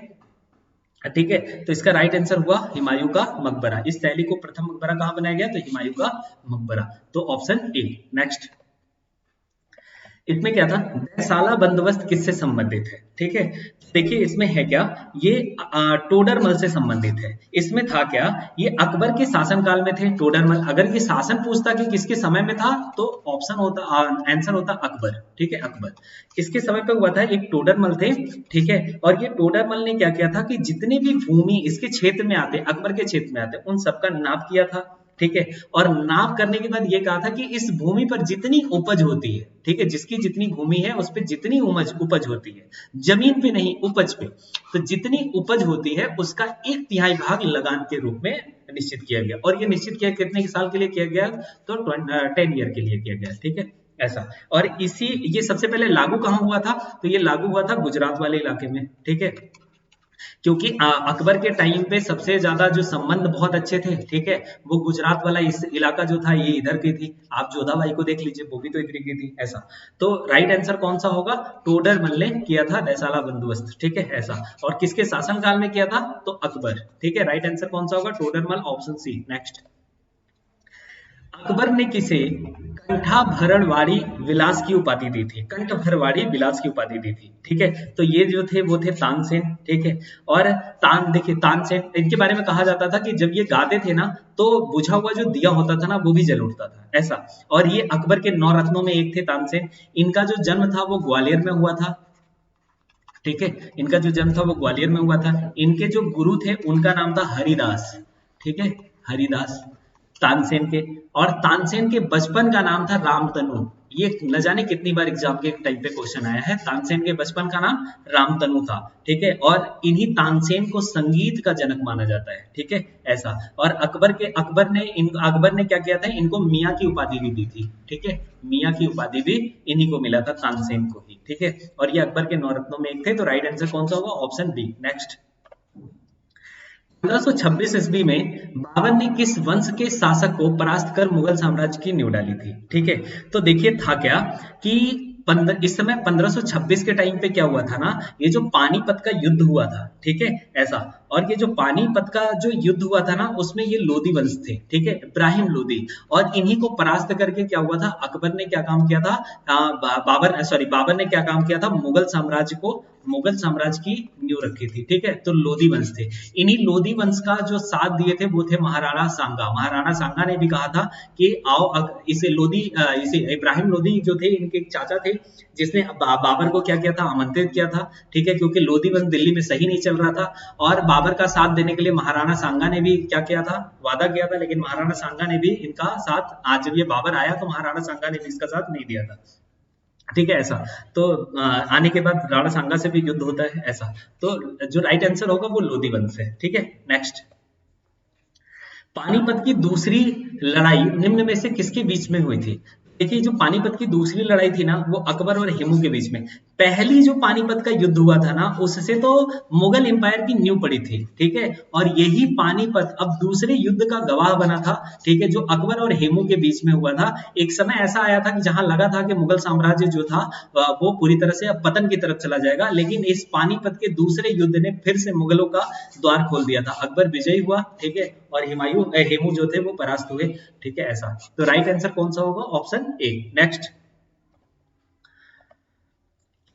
ठीक है, तो इसका राइट आंसर हुआ हुमायूं का मकबरा। इस शैली को प्रथम मकबरा कहां बनाया गया, तो हुमायूं का मकबरा, तो ऑप्शन ए। नेक्स्ट, इसमें क्या था, बैसाला बंदोबस्त किससे संबंधित है। ठीक है, देखिए इसमें है क्या, ये टोडरमल से संबंधित है। इसमें था क्या, ये अकबर के शासनकाल में थे टोडरमल। अगर ये शासन पूछता कि किसके समय में था तो ऑप्शन होता, आंसर होता अकबर। ठीक है, अकबर इसके समय पे हुआ था, एक टोडरमल थे। ठीक है, और ये टोडरमल ने क्या किया था कि जितने भी भूमि इसके क्षेत्र में आते, अकबर के क्षेत्र में आते, उन सबका नाप किया था। ठीक है, और नाप करने के बाद ये कहा था कि इस भूमि पर जितनी उपज होती है, ठीक है, जिसकी जितनी भूमि है उस पर जितनी उपज होती है, जमीन पे नहीं उपज पे, तो जितनी उपज होती है उसका 1/3 भाग लगान के रूप में निश्चित किया गया। और ये निश्चित किया कितने साल के लिए किया गया, तो 10 ईयर के लिए किया गया। ठीक है, ऐसा। और इसी ये सबसे पहले लागू कहाँ हुआ था, तो ये लागू हुआ था गुजरात वाले इलाके में। ठीक है, क्योंकि अकबर के टाइम पे सबसे ज्यादा जो संबंध बहुत अच्छे थे। ठीक है, वो गुजरात वाला इस इलाका जो था ये इधर की थी। आप जोधाबाई को देख लीजिए, वो भी तो इधर की थी ऐसा। तो राइट आंसर कौन सा होगा, टोडरमल ने किया था बैसाला बंदोबस्त। ठीक है, ऐसा। और किसके शासनकाल में किया था, तो अकबर। ठीक है, राइट आंसर कौन सा होगा, Todarmal, option C. Next, Akbar ने किसे कंठा भरणवाड़ी विलास की उपाधि दी थी, कंठ भरवाड़ी विलास की उपाधि दी थी। ठीक है, तो ये जो थे वो थे तानसेन। ठीक है, और देखिए तानसेन, इनके बारे में कहा जाता था कि जब ये गाते थे ना तो बुझा हुआ जो दिया होता था ना वो भी जल उठता था ऐसा। और ये अकबर के 9 रत्नों में एक थे तानसेन। इनका जो जन्म था वो ग्वालियर में हुआ था। ठीक है, इनका जो जन्म था वो ग्वालियर में हुआ था। इनके जो गुरु थे उनका नाम था हरिदास। ठीक है, हरिदास, तानसेन के। और तानसेन के बचपन का नाम था रामतनु। ये न जाने कितनी बार एग्जाम के टाइम पे क्वेश्चन आया है। तानसेन के बचपन का नाम रामतनु था। ठीक है, और इन्हीं तानसेन को संगीत का जनक माना जाता है। ठीक है, ऐसा। और अकबर ने क्या किया था, इनको मियाँ की उपाधि भी दी थी। ठीक है, मियाँ की उपाधि भी इन्हीं को मिला था, तानसेन को ही। ठीक है, और ये अकबर के 9 रत्नों में एक थे। तो राइट आंसर कौन सा होगा, ऑप्शन बी। नेक्स्ट, 1526 ईस्वी में बाबर ने किस वंश के शासक को परास्त कर मुगल साम्राज्य की नींव डाली थी। ठीक है, तो देखिए था क्या कि इस समय 1526 के टाइम पे क्या हुआ था ना, ये जो पानीपत का युद्ध हुआ था। ठीक है, ऐसा। और ये जो पानीपत का जो युद्ध हुआ था ना उसमें ये लोधी वंश थे। ठीक है, इब्राहिम लोधी। और इन्हीं को परास्त करके क्या हुआ था, अकबर ने क्या काम किया था, बाबर ने क्या काम किया था, मुगल साम्राज्य की नींव रखी थी। ठीक है, तो लोधी वंश थे। इन्हीं लोधी वंश का जो साथ दिए थे वो थे महाराणा सांगा। महाराणा सांगा ने भी कहा था कि आओ इसे इब्राहिम लोधी जो थे इनके चाचा थे, जिसने बाबर को क्या किया था, आमंत्रित किया था। ठीक है, क्योंकि लोधी वंश दिल्ली में सही नहीं चल रहा था। और बाबर का साथ देने के लिए महाराणा सांगा ने भी क्या किया था, वादा किया था। लेकिन महाराणा सांगा ने भी इनका साथ, आज जब ये बाबर आया तो महाराणा सांगा ने भी इसका साथ नहीं दिया था। ठीक है, ऐसा। तो आने के बाद राणा सांगा से भी युद्ध होता है ऐसा। तो जो राइट आंसर होगा वो लोधी वंश है। ठीक है, नेक्स्ट, पानीपत की दूसरी लड़ाई निम्न में से किसके बीच में हुई थी। देखिए, जो पानीपत की दूसरी लड़ाई थी ना वो अकबर और हेमू के बीच में। पहली जो पानीपत का युद्ध हुआ था ना उससे तो मुगल एम्पायर की नींव पड़ी थी। ठीक है, और यही पानीपत अब दूसरे युद्ध का गवाह बना था। ठीक है, जो अकबर और हेमू के बीच में हुआ था। एक समय ऐसा आया था कि जहां लगा था कि मुगल साम्राज्य जो था वो पूरी तरह से अब पतन की तरफ चला जाएगा, लेकिन इस पानीपत के दूसरे युद्ध ने फिर से मुगलों का द्वार खोल दिया था। अकबर विजयी हुआ। ठीक है, और हेमू जो थे वो परास्त हुए। ठीक है, ऐसा। तो राइट आंसर कौन सा होगा, ऑप्शन ए। नेक्स्ट,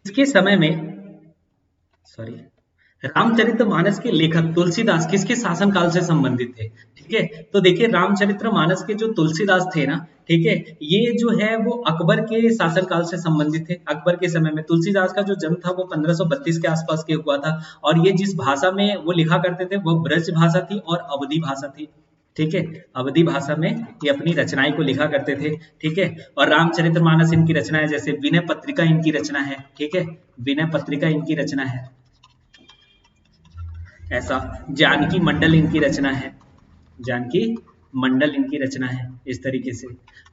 इसके समय में, सॉरी, रामचरितमानस के लेखक तुलसीदास किसके शासनकाल से संबंधित थे? ठीक है, तो देखिए रामचरितमानस के जो तुलसीदास थे ना, ठीक है, ये जो है वो अकबर के शासनकाल से संबंधित थे। अकबर के समय में तुलसीदास का जो जन्म था वो 1532 के आसपास के हुआ था, और ये जिस भाषा में वो लिखा करते थे वो ब्रज भाषा थी और अवधी भाषा थी। ठीक है, अवधी भाषा में ये अपनी रचनाएं को लिखा करते थे। ठीक है, और रामचरितमानस इनकी रचना है, जैसे विनय पत्रिका इनकी रचना है। ठीक है, विनय पत्रिका इनकी रचना है, ऐसा। जानकी मंडल इनकी रचना है, जानकी मंडल इनकी रचना है, इस तरीके से।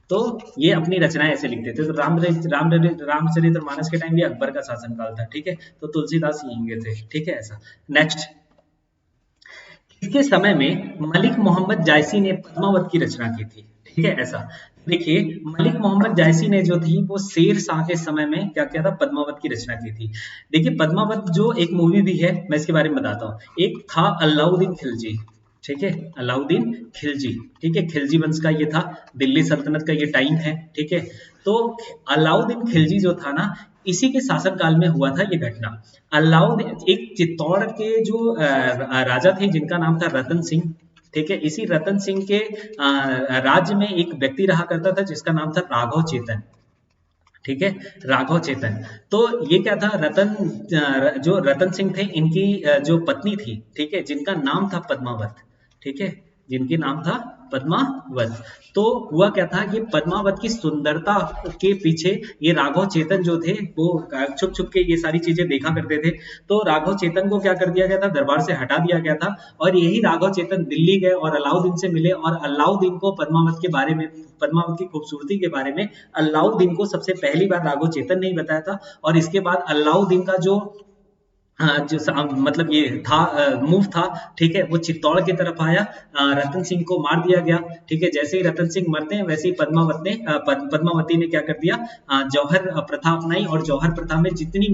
तो ये अपनी रचनाएं ऐसे लिखते थे। तो रामचरितमानस के टाइम भी अकबर का शासनकाल था। ठीक है, तो तुलसीदास यहीं थे। ठीक है, ऐसा। नेक्स्ट, इसके समय में मलिक मोहम्मद जायसी ने पद्मावत की रचना की थी। ठीक है, ऐसा। देखिए मलिक मोहम्मद जायसी ने जो थी वो शेर शाह के समय में क्या किया था, पद्मावत की रचना की थी। देखिए पद्मावत जो एक मूवी भी है, मैं इसके बारे में बताता हूँ। एक था अलाउद्दीन खिलजी। ठीक है, अलाउद्दीन खिलजी। ठीक है, खिलजी वंश का ये था, दिल्ली सल्तनत का ये टाइम है। ठीक है, तो अलाउद्दीन खिलजी जो था ना, इसी के शासनकाल में हुआ था ये घटना। अलाउद्दीन एक चित्तौड़ के जो राजा थे जिनका नाम था रतन सिंह। ठीक है, इसी रतन सिंह के राज्य में एक व्यक्ति रहा करता था जिसका नाम था राघव चेतन। ठीक है, राघव चेतन। तो ये क्या था, जो रतन सिंह थे इनकी जो पत्नी थी, ठीक है, जिनका नाम था पद्मावत। ठीक है, जिनके नाम था पद्मावत। तो हुआ क्या था, ये पद्मावत की सुंदरता के पीछे ये राघव चेतन जो थे वो छुप छुप के ये सारी चीजें देखा करते थे। तो राघव चेतन को क्या कर दिया गया था, दरबार से हटा दिया गया था, और यही राघव चेतन दिल्ली गए और अलाउद्दीन से मिले, और अलाउद्दीन को पद्मावत के बारे में, पद्मावत की खूबसूरती के बारे में अलाउद्दीन को सबसे पहली बार राघव चेतन ने ही बताया था। और इसके बाद अलाउद्दीन का जो मतलब ये था मूव था, ठीक है, वो चित्तौड़ की तरफ आया। रतन सिंह को मार दिया गया। ठीक है, जैसे ही रतन सिंह मरते हैं वैसे ही पद्मावती ने क्या कर दिया, जौहर प्रथा अपनाई, और जौहर प्रथा में जितनी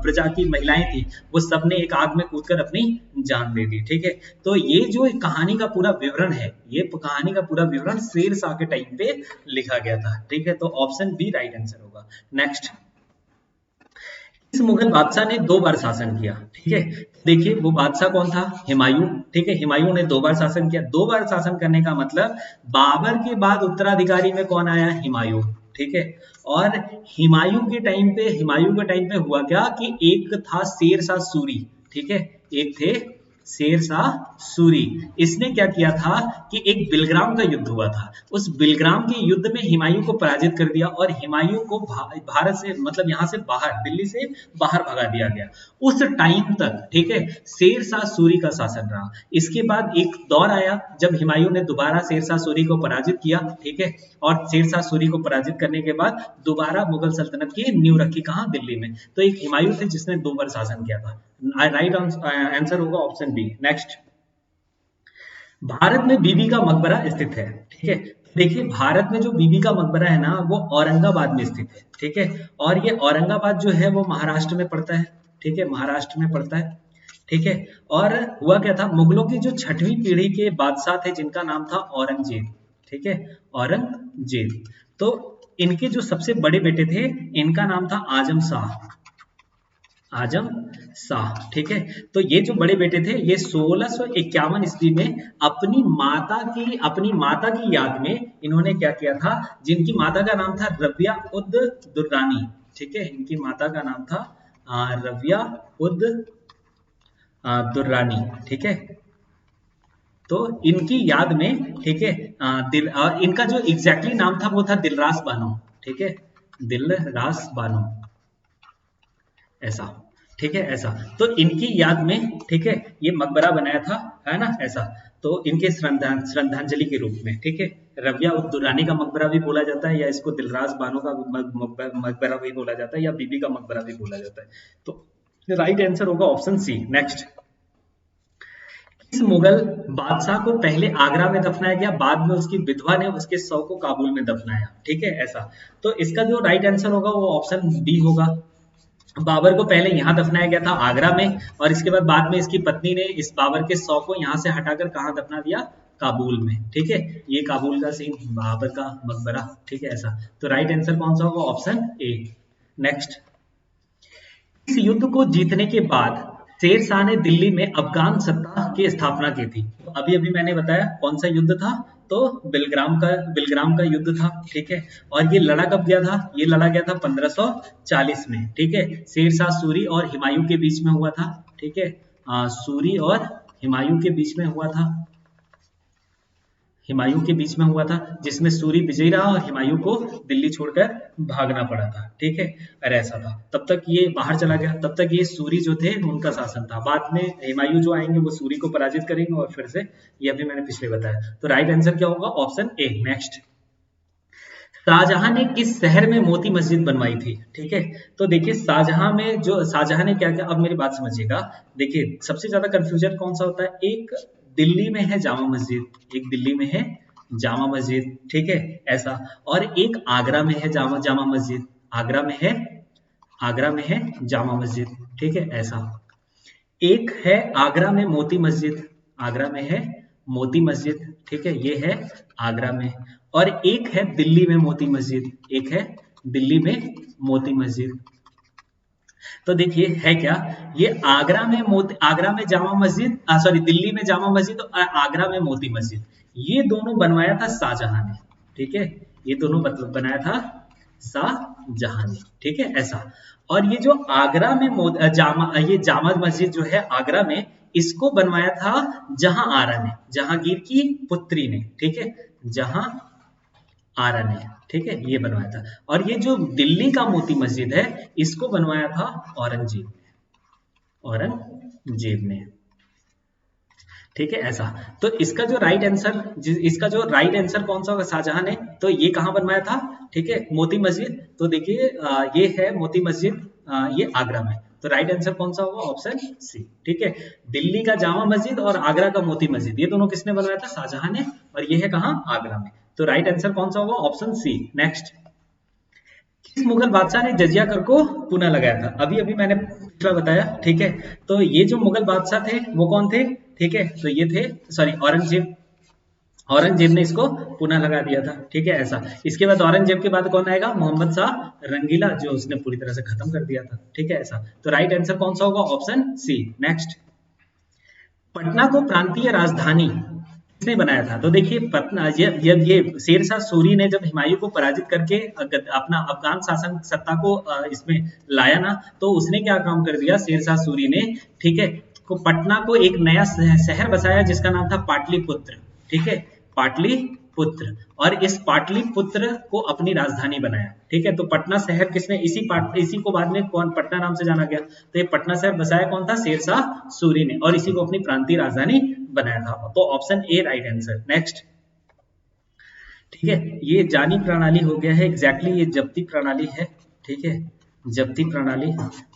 प्रजा की महिलाएं थी वो सबने एक आग में कूदकर अपनी जान दे दी। ठीक है, तो ये जो कहानी का पूरा विवरण है, ये कहानी का पूरा विवरण शेर शाह के टाइम पे लिखा गया था। ठीक है, तो ऑप्शन बी राइट आंसर होगा। नेक्स्ट, इस मुगल बादशाह ने 2 बार शासन किया। ठीक है, देखिए वो बादशाह कौन था, हुमायूं। ठीक है, हुमायूं ने 2 बार शासन किया। 2 बार शासन करने का मतलब बाबर के बाद उत्तराधिकारी में कौन आया, हुमायूं। ठीक है, और हुमायूं के टाइम पे हुआ क्या कि एक था शेर शाह सूरी। ठीक है, एक थे शेर शाह सूरी। इसने क्या किया था कि एक बिलग्राम का युद्ध हुआ था, उस बिलग्राम के युद्ध में हुमायूं को पराजित कर दिया, और हुमायूं को भारत से, मतलब यहाँ से बाहर, दिल्ली से बाहर भगा दिया गया। उस टाइम तक, ठीक है, शेर शाह सूरी का शासन रहा। इसके बाद एक दौर आया जब हुमायूं ने दोबारा शेर शाह सूरी को पराजित किया। ठीक है, और शेर शाह सूरी को पराजित करने के बाद दोबारा मुगल सल्तनत की नींव रखी, कहाँ, दिल्ली में। तो एक हुमायूं थे जिसने 2 बार शासन किया था। राइट आंसर होगा ऑप्शन बी। नेक्स्ट, भारत में बीबी का मकबरा स्थित है। ठीक है, देखिए भारत में जो बीबी का मकबरा है ना वो औरंगाबाद में स्थित है। ठीक है, और ये औरंगाबाद जो है वो महाराष्ट्र में पड़ता है। ठीक है, महाराष्ट्र में पड़ता है। ठीक है, और हुआ क्या था, मुगलों की जो 6वीं पीढ़ी के बादशाह थे जिनका नाम था औरंगजेब। ठीक है, औरंगजेब। तो इनके जो सबसे बड़े बेटे थे इनका नाम था आजम शाह, आजम शाह। ठीक है, तो ये जो बड़े बेटे थे ये 1651 ईस्वी में अपनी माता की याद में इन्होंने क्या किया था, जिनकी माता का नाम था रबिया उद दुर्रानी। ठीक है, इनकी माता का नाम था रबिया उद दुर्रानी। ठीक है, तो इनकी याद में, ठीक है, इनका जो एग्जैक्टली नाम था वो था दिलरास बानो। ठीक है, दिलरास बानो, ऐसा। ठीक है, ऐसा। तो इनकी याद में, ठीक है, ये मकबरा बनाया था, है ना, ऐसा। तो इनके श्रद्धांजलि के रूप में, ठीक है, रबिया उद दुर्रानी का मकबरा भी बोला जाता है, या इसको दिलरास बानो का मकबरा भी बोला जाता है, या बीबी का मकबरा भी बोला जाता है। तो राइट आंसर होगा ऑप्शन सी। नेक्स्ट, इस मुगल बादशाह को पहले आगरा में दफनाया गया, बाद में उसकी विधवा ने उसके शव को काबुल में दफनाया। ठीक है, ऐसा। तो इसका जो राइट आंसर होगा वो ऑप्शन बी होगा। बाबर को पहले यहाँ दफनाया गया था, आगरा में, और इसके बाद में इसकी पत्नी ने इस बाबर के शव को यहाँ से हटाकर कहाँ दफना दिया, काबुल में। ठीक है, ये काबुल का सीन, बाबर का मकबरा। ठीक है, ऐसा। तो राइट आंसर कौन सा होगा, ऑप्शन ए। नेक्स्ट, इस युद्ध को जीतने के बाद शेर शाह ने दिल्ली में अफगान सत्ता की स्थापना की थी। तो अभी अभी मैंने बताया कौन सा युद्ध था, तो बिलग्राम का युद्ध था, ठीक है। और ये लड़ा कब गया था, ये लड़ा गया था 1540 में, ठीक है। शेर शाह सूरी और हुमायूं के बीच में हुआ था, ठीक है। सूरी और हुमायूं के बीच में हुआ था, हुमायूं के बीच में हुआ था, जिसमें सूरी विजयी रहा और हुमायूं को दिल्ली छोड़कर भागना पड़ा था, ठीक है। और ऐसा था, तब तक ये बाहर चला गया, तब तक ये सूरी जो थे उनका शासन था। बाद में हुमायूं जो आएंगे वो सूरी को पराजित करेंगे और फिर से, ये अभी मैंने पिछले बताया। तो राइट आंसर क्या होगा, ऑप्शन ए। नेक्स्ट, शाहजहां ने किस शहर में मोती मस्जिद बनवाई थी, ठीक है। तो देखिए शाहजहां ने क्या किया, अब मेरी बात समझिएगा। देखिए सबसे ज्यादा कंफ्यूजन कौन सा होता है, एक दिल्ली में है जामा मस्जिद, एक दिल्ली में है जामा मस्जिद, ठीक है ऐसा, और एक आगरा में है जामा मस्जिद, आगरा में है जामा मस्जिद, ठीक है ऐसा। एक है आगरा में मोती मस्जिद, आगरा में है मोती मस्जिद, ठीक है, ये है आगरा में। और एक है दिल्ली में मोती मस्जिद, एक है दिल्ली में मोती मस्जिद। तो देखिए है क्या, ये आगरा में जामा मस्जिद, सॉरी दिल्ली में जामा मस्जिद और आगरा में मोती मस्जिद, ये दोनों बनवाया था शाहजहां ने, ठीक है। ये दोनों मतलब बनाया था शाहजहां ने, ठीक है ऐसा। और ये जो आगरा में ये जामा मस्जिद जो है आगरा में, इसको बनवाया था जहांआरा ने, जहांगीर की पुत्री ने, ठीक है, जहां आरा ने, ठीक है, ये बनवाया था। और ये जो दिल्ली का मोती मस्जिद है, इसको बनवाया था औरंगजेब ने, ठीक है ऐसा। तो इसका जो राइट आंसर कौन सा होगा, शाहजहां ने, तो ये कहां बनवाया था, ठीक है, मोती मस्जिद। तो देखिए ये है मोती मस्जिद, ये आगरा में। तो राइट आंसर कौन सा होगा, ऑप्शन सी, ठीक है। दिल्ली का जामा मस्जिद और आगरा का मोती मस्जिद, ये दोनों किसने बनवाया था, शाहजहां ने, और ये है कहां, आगरा में। तो राइट आंसर कौन सा होगा, ऑप्शन सी। नेक्स्ट, किस मुगल बादशाह ने जजिया कर को पुनः लगाया था, अभी अभी मैंने पिछला बताया, ठीक है। तो ये जो मुगल बादशाह थे वो कौन थे, ठीक है, तो ये थे सॉरी औरंगजेब ने इसको पुनः लगा दिया था, ठीक है ऐसा। इसके बाद औरंगजेब के बाद कौन आएगा, मोहम्मद शाह रंगीला, जो उसने पूरी तरह से खत्म कर दिया था, ठीक है ऐसा। तो राइट आंसर कौन सा होगा, ऑप्शन सी। नेक्स्ट, पटना को प्रांतीय राजधानी किसने बनाया था। तो देखिए पटना, ये शेरशाह सूरी ने जब हुमायूं को पराजित करके अपना अफगान शासन सत्ता को इसमें लाया ना, तो उसने क्या काम कर दिया शेरशाह सूरी ने, ठीक है, को पटना को एक नया शहर बसाया जिसका नाम था पाटलिपुत्र, ठीक है, पाटलिपुत्र। और इस पाटलिपुत्र को अपनी राजधानी बनाया, ठीक है। तो पटना शहर किसने, इसी को बाद में कौन पटना नाम से जाना गया। तो ये पटना शहर बसाया कौन था, शेरशाह सूरी ने, और इसी को अपनी प्रांतीय राजधानी बनाया था। तो option A right answer. Next, ठीक है, ये जानी प्रणाली हो गया है, एग्जैक्टली ये जब्ती प्रणाली है, ठीक है, जब्ती प्रणाली।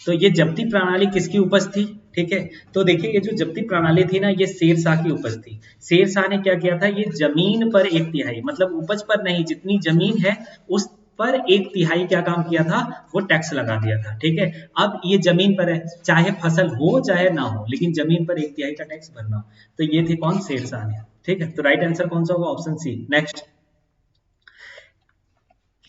तो ये जब्ती प्रणाली किसकी उपज थी, ठीक है। तो देखिए ये जो जब्ती प्रणाली थी ना, ये शेरशाह की उपज थी। शेरशाह ने क्या किया था, ये जमीन पर 1/3, मतलब उपज पर नहीं, जितनी जमीन है उस पर 1/3 क्या काम किया था, वो टैक्स लगा दिया था, ठीक है। अब ये जमीन पर है, चाहे फसल हो चाहे ना हो, लेकिन जमीन पर 1/3 का टैक्स भरना। तो ये थे कौन, शेरशाह ने, ठीक है। तो राइट आंसर कौन सा होगा, ऑप्शन सी। नेक्स्ट,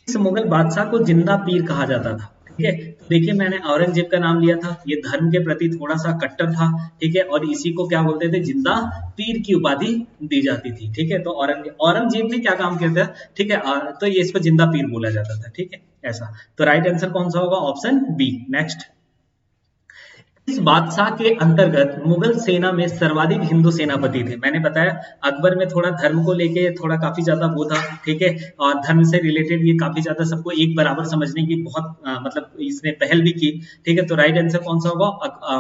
इस मुगल बादशाह को जिंदा पीर कहा जाता था, ठीक है। तो देखिए मैंने औरंगजेब का नाम लिया था, ये धर्म के प्रति थोड़ा सा कट्टर था, ठीक है, और इसी को क्या बोलते थे, जिंदा पीर की उपाधि दी जाती थी, ठीक है। तो औरंगजेब ने क्या काम किया था, ठीक है, तो ये इसको जिंदा पीर बोला जाता था, ठीक है ऐसा। तो राइट आंसर कौन सा होगा, ऑप्शन बी। नेक्स्ट, इस बादशाह के अंतर्गत मुगल सेना में सर्वाधिक हिंदू सेनापति थे। मैंने बताया अकबर में थोड़ा धर्म को लेके थोड़ा काफी ज्यादा वो था, ठीक है, और धर्म से रिलेटेड ये काफी ज्यादा सबको एक बराबर समझने की बहुत मतलब इसने पहल भी की, ठीक है। तो राइट आंसर कौन सा होगा,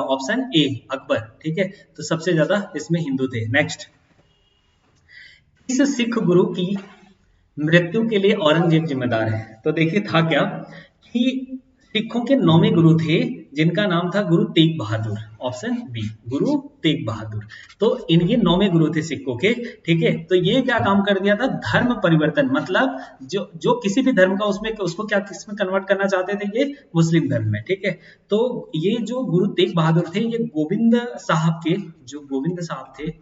ऑप्शन ए अकबर, ठीक है। तो सबसे ज्यादा इसमें हिंदू थे। नेक्स्ट, इस सिख गुरु की मृत्यु के लिए औरंगजेब जिम्मेदार है। तो देखिए था क्या कि सिखों के 9वें गुरु थे जिनका नाम था गुरु तेग बहादुर, ऑप्शन बी गुरु तेग बहादुर। तो इनके 9वें गुरु थे सिखों के, ठीक है। तो ये क्या काम कर दिया था, धर्म परिवर्तन, मतलब जो किसी भी धर्म का उसमें उसको क्या किसमें कन्वर्ट करना चाहते थे, ये मुस्लिम धर्म में, ठीक है। तो ये जो गुरु तेग बहादुर थे, ये गोविंद साहब थे,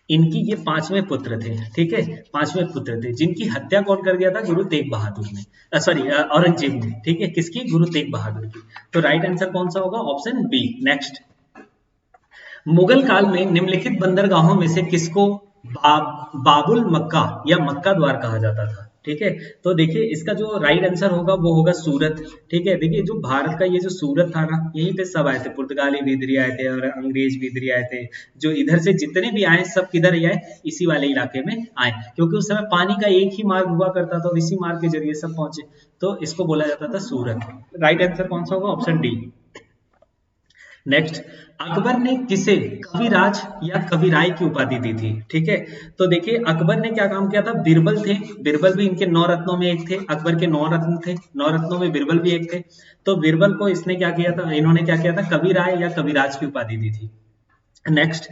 इनकी ये 5वें पुत्र थे, ठीक है, 5वें पुत्र थे, जिनकी हत्या कौन कर दिया था, गुरु तेग बहादुर ने, सॉरी औरंगजेब ने, ठीक है, किसकी, गुरु तेग बहादुर की। तो राइट आंसर कौन सा होगा, ऑप्शन बी। नेक्स्ट, मुगल काल में निम्नलिखित बंदरगाहों में से किसको बाबुल मक्का या मक्का द्वार कहा जाता था? ठीक है, तो देखिए इसका जो राइट आंसर होगा वो होगा सूरत। ठीक है, देखिए जो भारत का ये जो सूरत था ना, यहीं पे सब आए थे, पुर्तगाली भी इधर ही आए थे और अंग्रेज भी इधर ही आए थे। जो इधर से जितने भी आए सब किधर ही आए, इसी वाले इलाके में आए, क्योंकि उस समय पानी का एक ही मार्ग हुआ करता था और इसी मार्ग के जरिए सब पहुंचे, तो इसको बोला जाता था सूरत। राइट आंसर कौन सा होगा? Option D. नेक्स्ट, अकबर ने किसे कविराज या कविराय की उपाधि दी थी? ठीक है, तो देखिए अकबर ने क्या काम किया था, बीरबल थे, बीरबल भी इनके 9 रत्नों में एक थे, अकबर के 9 रत्न थे, 9 रत्नों में बीरबल भी एक थे। तो बीरबल को इसने क्या किया था, इन्होंने क्या किया था, कविराय या कविराज की उपाधि दी थी। नेक्स्ट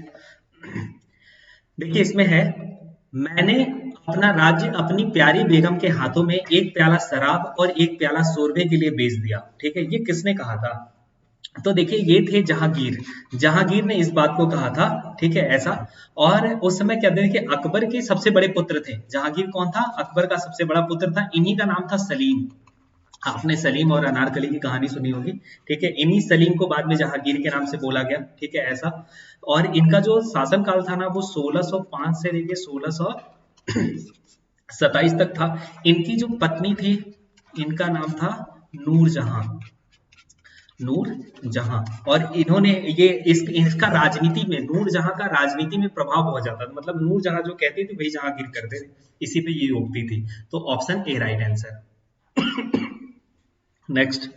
देखिए इसमें है, मैंने अपना राज्य अपनी प्यारी बेगम के हाथों में एक प्याला शराब और एक प्याला शोरबे के लिए बेच दिया। ठीक है, ये किसने कहा था? तो देखिए ये थे जहांगीर, जहांगीर ने इस बात को कहा था। ठीक है, ऐसा। और उस समय क्या देखिए अकबर के सबसे बड़े पुत्र थे, जहांगीर कौन था? अकबर का सबसे बड़ा पुत्र था, इन्हीं का नाम था सलीम। आपने सलीम और अनारकली की कहानी सुनी होगी। ठीक है, इन्हीं सलीम को बाद में जहांगीर के नाम से बोला गया। ठीक है, ऐसा। और इनका जो शासन काल था ना, वो 1605 से लेके 1627 तक था। इनकी जो पत्नी थी, इनका नाम था नूरजहां, नूर जहां। और इन्होंने ये इसका राजनीति में, नूर जहां का राजनीति में प्रभाव बहुत ज्यादा था, मतलब नूर जहां जो कहती थी वही जहांगीर करते थे, इसी पे ये उगती थी। तो option A right answer. Next,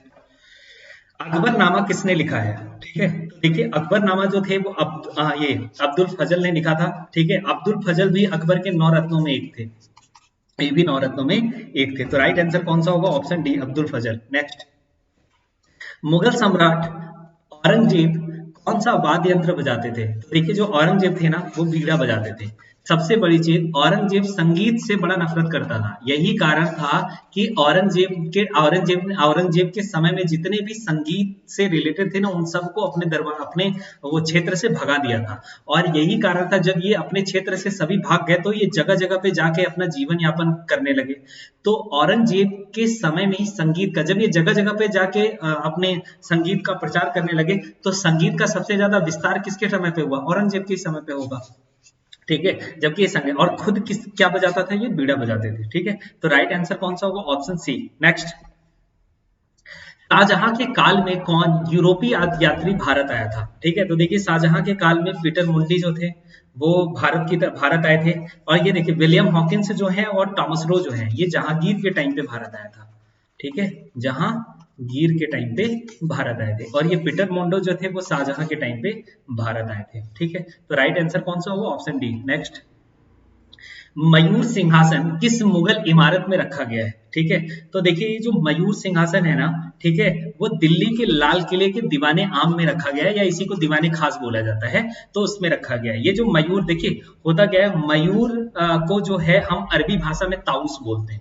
Akbarnama किसने लिखा है? ठीक है, तो देखिए अकबरनामा जो थे वो ये अब्दुल फजल ने लिखा था। ठीक है, अब्दुल फजल भी अकबर के 9 रत्नों में एक थे, ये भी 9 रत्नों में एक थे। तो राइट आंसर कौन सा होगा? ऑप्शन डी, अब्दुल फजल। नेक्स्ट, मुगल सम्राट औरंगजेब कौन सा वाद्य यंत्र बजाते थे? तो देखिए जो औरंगजेब थे ना, वो बीड़ा बजाते थे। सबसे बड़ी चीज, औरंगजेब संगीत से बड़ा नफरत करता था। यही कारण था कि औरंगजेब के समय में जितने भी संगीत से रिलेटेड थे ना, उन सबको अपने दरबार, अपने वो क्षेत्र से भगा दिया था। और यही कारण था, जब ये अपने क्षेत्र से सभी भाग गए तो ये जगह जगह पे जाके अपना जीवन यापन करने लगे। तो औरंगजेब के समय में ही संगीत का, जब ये जगह जगह पे जाके अपने संगीत का प्रचार करने लगे, तो संगीत का सबसे ज्यादा विस्तार किसके समय पे हुआ? औरंगजेब के समय पे होगा। ठीक है, जबकि ये संगीत और खुद किस क्या बजाता था, ये बीड़ा बजाते थे। ठीक है, तो राइट आंसर कौन सा होगा? Option C. नेक्स्ट, शाहजहां के काल में कौन यूरोपीय यात्री भारत आया था? ठीक है, तो देखिए शाहजहां के काल में पीटर मुंडी जो थे, वो भारत आए थे। और ये देखिए विलियम हॉकिंस जो है और टॉमस रो जो है, ये जहांगीर के टाइम पे भारत आया था। ठीक है, जहांगीर के टाइम पे भारत आए थे। और ये पीटर मोंडो जो थे, वो शाहजहां के टाइम पे भारत आए थे। ठीक है, तो राइट आंसर कौन सा होगा? Option D. नेक्स्ट, मयूर सिंहासन किस मुगल इमारत में रखा गया है? ठीक है, तो देखिए ये जो मयूर सिंहासन है ना, ठीक है, वो दिल्ली के लाल किले के दीवाने आम में रखा गया है, या इसी को दीवाने खास बोला जाता है, तो उसमें रखा गया है। ये जो मयूर, देखिए होता क्या है, मयूर को जो है हम अरबी भाषा में ताउस बोलते हैं,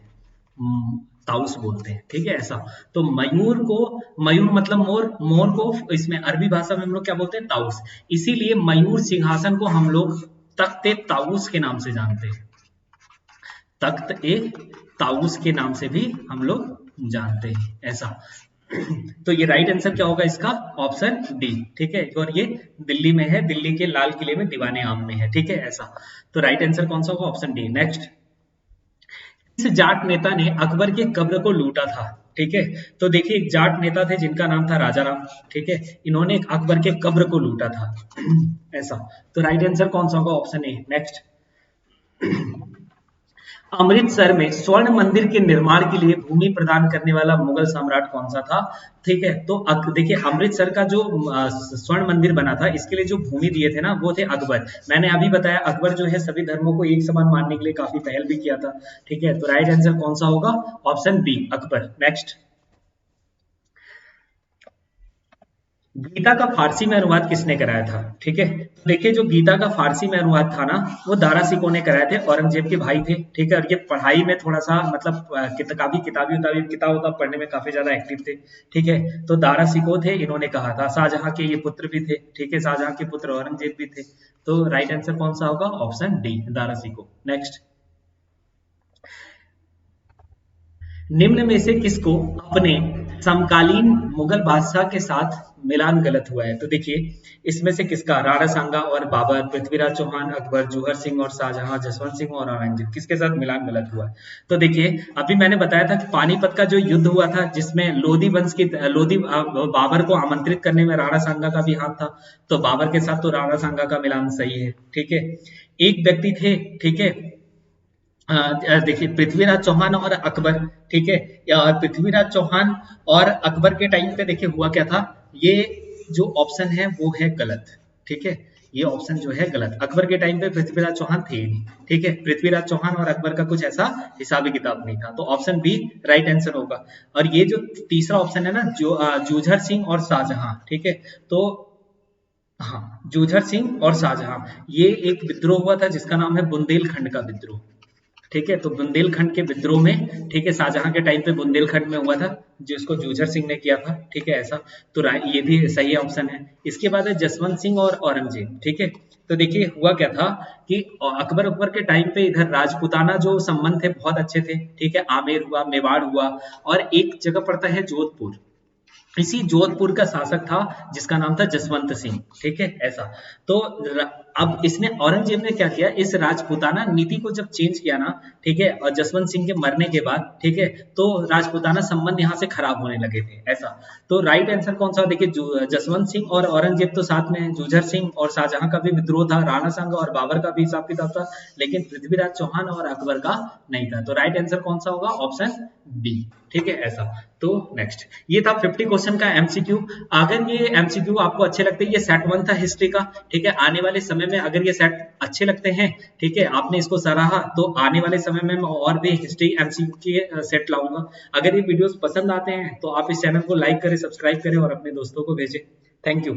ताउस बोलते हैं। ठीक है, ऐसा। तो मयूर को, मयूर मतलब मोर, मोर को इसमें अरबी भाषा में हम लोग क्या बोलते हैं? ताउस। इसीलिए मयूर सिंहासन को हम लोग तख्ते ताउस के नाम से जानते हैं, तख्त ए ताउस के नाम से भी हम लोग जानते हैं, ऐसा। तो ये राइट आंसर क्या होगा इसका? Option D. ठीक है, और ये दिल्ली में है, दिल्ली के लाल किले में दीवाने आम में है। ठीक है, ऐसा। तो राइट आंसर कौन सा होगा? Option D. नेक्स्ट, इस जाट नेता ने अकबर के कब्र को लूटा था? ठीक है, तो देखिए एक जाट नेता थे जिनका नाम था राजा राम। ठीक है, इन्होंने अकबर के कब्र को लूटा था, ऐसा। तो राइट आंसर कौन सा होगा? Option A. नेक्स्ट, अमृतसर में स्वर्ण मंदिर के निर्माण के लिए भूमि प्रदान करने वाला मुगल सम्राट कौन सा था? ठीक है, तो देखिए अमृतसर का जो स्वर्ण मंदिर बना था, इसके लिए जो भूमि दिए थे ना, वो थे अकबर। मैंने अभी बताया अकबर जो है सभी धर्मों को एक समान मानने के लिए काफी पहल भी किया था। ठीक है, तो राइट आंसर कौन सा होगा? Option B, Akbar. Next, Gita का फारसी में अनुवाद किसने कराया था? ठीक है, तो देखिए जो गीता का फारसी में अनुवाद था ना, वो दारा सिकों ने कराए थे, औरंगजेब के भाई थे। ठीक है, और ये पढ़ाई में थोड़ा सा मतलब काफी किताब उताब पढ़ने में काफी ज्यादा एक्टिव थे। ठीक है, तो दारा सिकों थे, इन्होंने कहा था। शाहजहां के ये पुत्र भी थे। ठीक है, शाहजहां के पुत्र औरंगजेब भी थे। तो राइट आंसर कौन सा होगा? Option D, Dara Shikoh. Next, निम्न में से किसको अपने समकालीन मुगल बादशाह के साथ मिलान गलत हुआ है। तो देखिए इसमें से किसका, राणा सांगा और बाबर, पृथ्वीराज चौहान, अकबर, जौहर सिंह और शाहजहां, जसवंत सिंह और औरंगजेब, किसके साथ मिलान गलत हुआ है? तो देखिए अभी मैंने बताया था कि पानीपत का जो युद्ध हुआ था जिसमें लोधी वंश की बाबर को आमंत्रित करने में राणा सांगा का भी हाथ था, तो बाबर के साथ तो राणा सांगा का मिलान सही है। ठीक है, एक व्यक्ति थे, ठीक है, देखिए पृथ्वीराज चौहान और अकबर, ठीक है, पृथ्वीराज चौहान और अकबर के टाइम पे देखिए हुआ क्या था, ये जो ऑप्शन है वो है गलत। ठीक है, ये ऑप्शन जो है गलत, अकबर के टाइम पे पृथ्वीराज चौहान थे ही नहीं। ठीक है, पृथ्वीराज चौहान और अकबर का कुछ ऐसा हिसाबी किताब नहीं था, तो ऑप्शन बी राइट आंसर होगा। और ये जो तीसरा ऑप्शन है ना, जो जूझर सिंह और शाहजहां, ठीक है, तो हाँ, जूझर सिंह और शाहजहां, ये एक विद्रोह हुआ था जिसका नाम है बुंदेलखंड का विद्रोह। ठीक है, तो बुंदेलखंड के विद्रोह में, ठीक है, शाहजहां के टाइम पे बुंदेलखंड में हुआ था जिसको जूझर सिंह ने किया था। ठीक है, ऐसा तो ये भी सही ऑप्शन है। इसके बाद है जसवंत सिंह और औरंगजेब। ठीक है, तो देखिए हुआ क्या था कि अकबर के टाइम पे इधर राजपूताना जो संबंध थे बहुत अच्छे थे। ठीक है, आमेर हुआ, मेवाड़ हुआ, और एक जगह पड़ता है जोधपुर, इसी जोधपुर का शासक था जिसका नाम था जसवंत सिंह। ठीक है, ऐसा तो अब इसने, औरंगजेब ने क्या किया, इस राजपूताना नीति को जब चेंज किया ना, ठीक है, और जसवंत सिंह के मरने के बाद, ठीक है, तो राजपूताना संबंध यहाँ से खराब होने लगे थे, ऐसा। तो राइट आंसर कौन सा, देखिए जसवंत सिंह और औरंगजेब तो साथ में, जूझर सिंह और शाहजहां का भी विद्रोह था, राणा सांगा और बाबर का भी हिसाब किताब था, लेकिन पृथ्वीराज चौहान और अकबर का नहीं था। तो राइट आंसर कौन सा होगा, ऑप्शन बी। ठीक है, ऐसा। तो नेक्स्ट, ये था 50 क्वेश्चन का एमसीक्यू। अगर ये एमसीक्यू आपको अच्छे लगते हैं, ये सेट 1 था हिस्ट्री का, ठीक है, आने वाले समय में अगर ये सेट अच्छे लगते हैं, ठीक है, आपने इसको सराहा, तो आने वाले समय में मैं और भी हिस्ट्री एमसीक्यू के सेट लाऊंगा। अगर ये वीडियोस पसंद आते हैं तो आप इस चैनल को लाइक करें, सब्सक्राइब करें और अपने दोस्तों को भेजें। Thank you.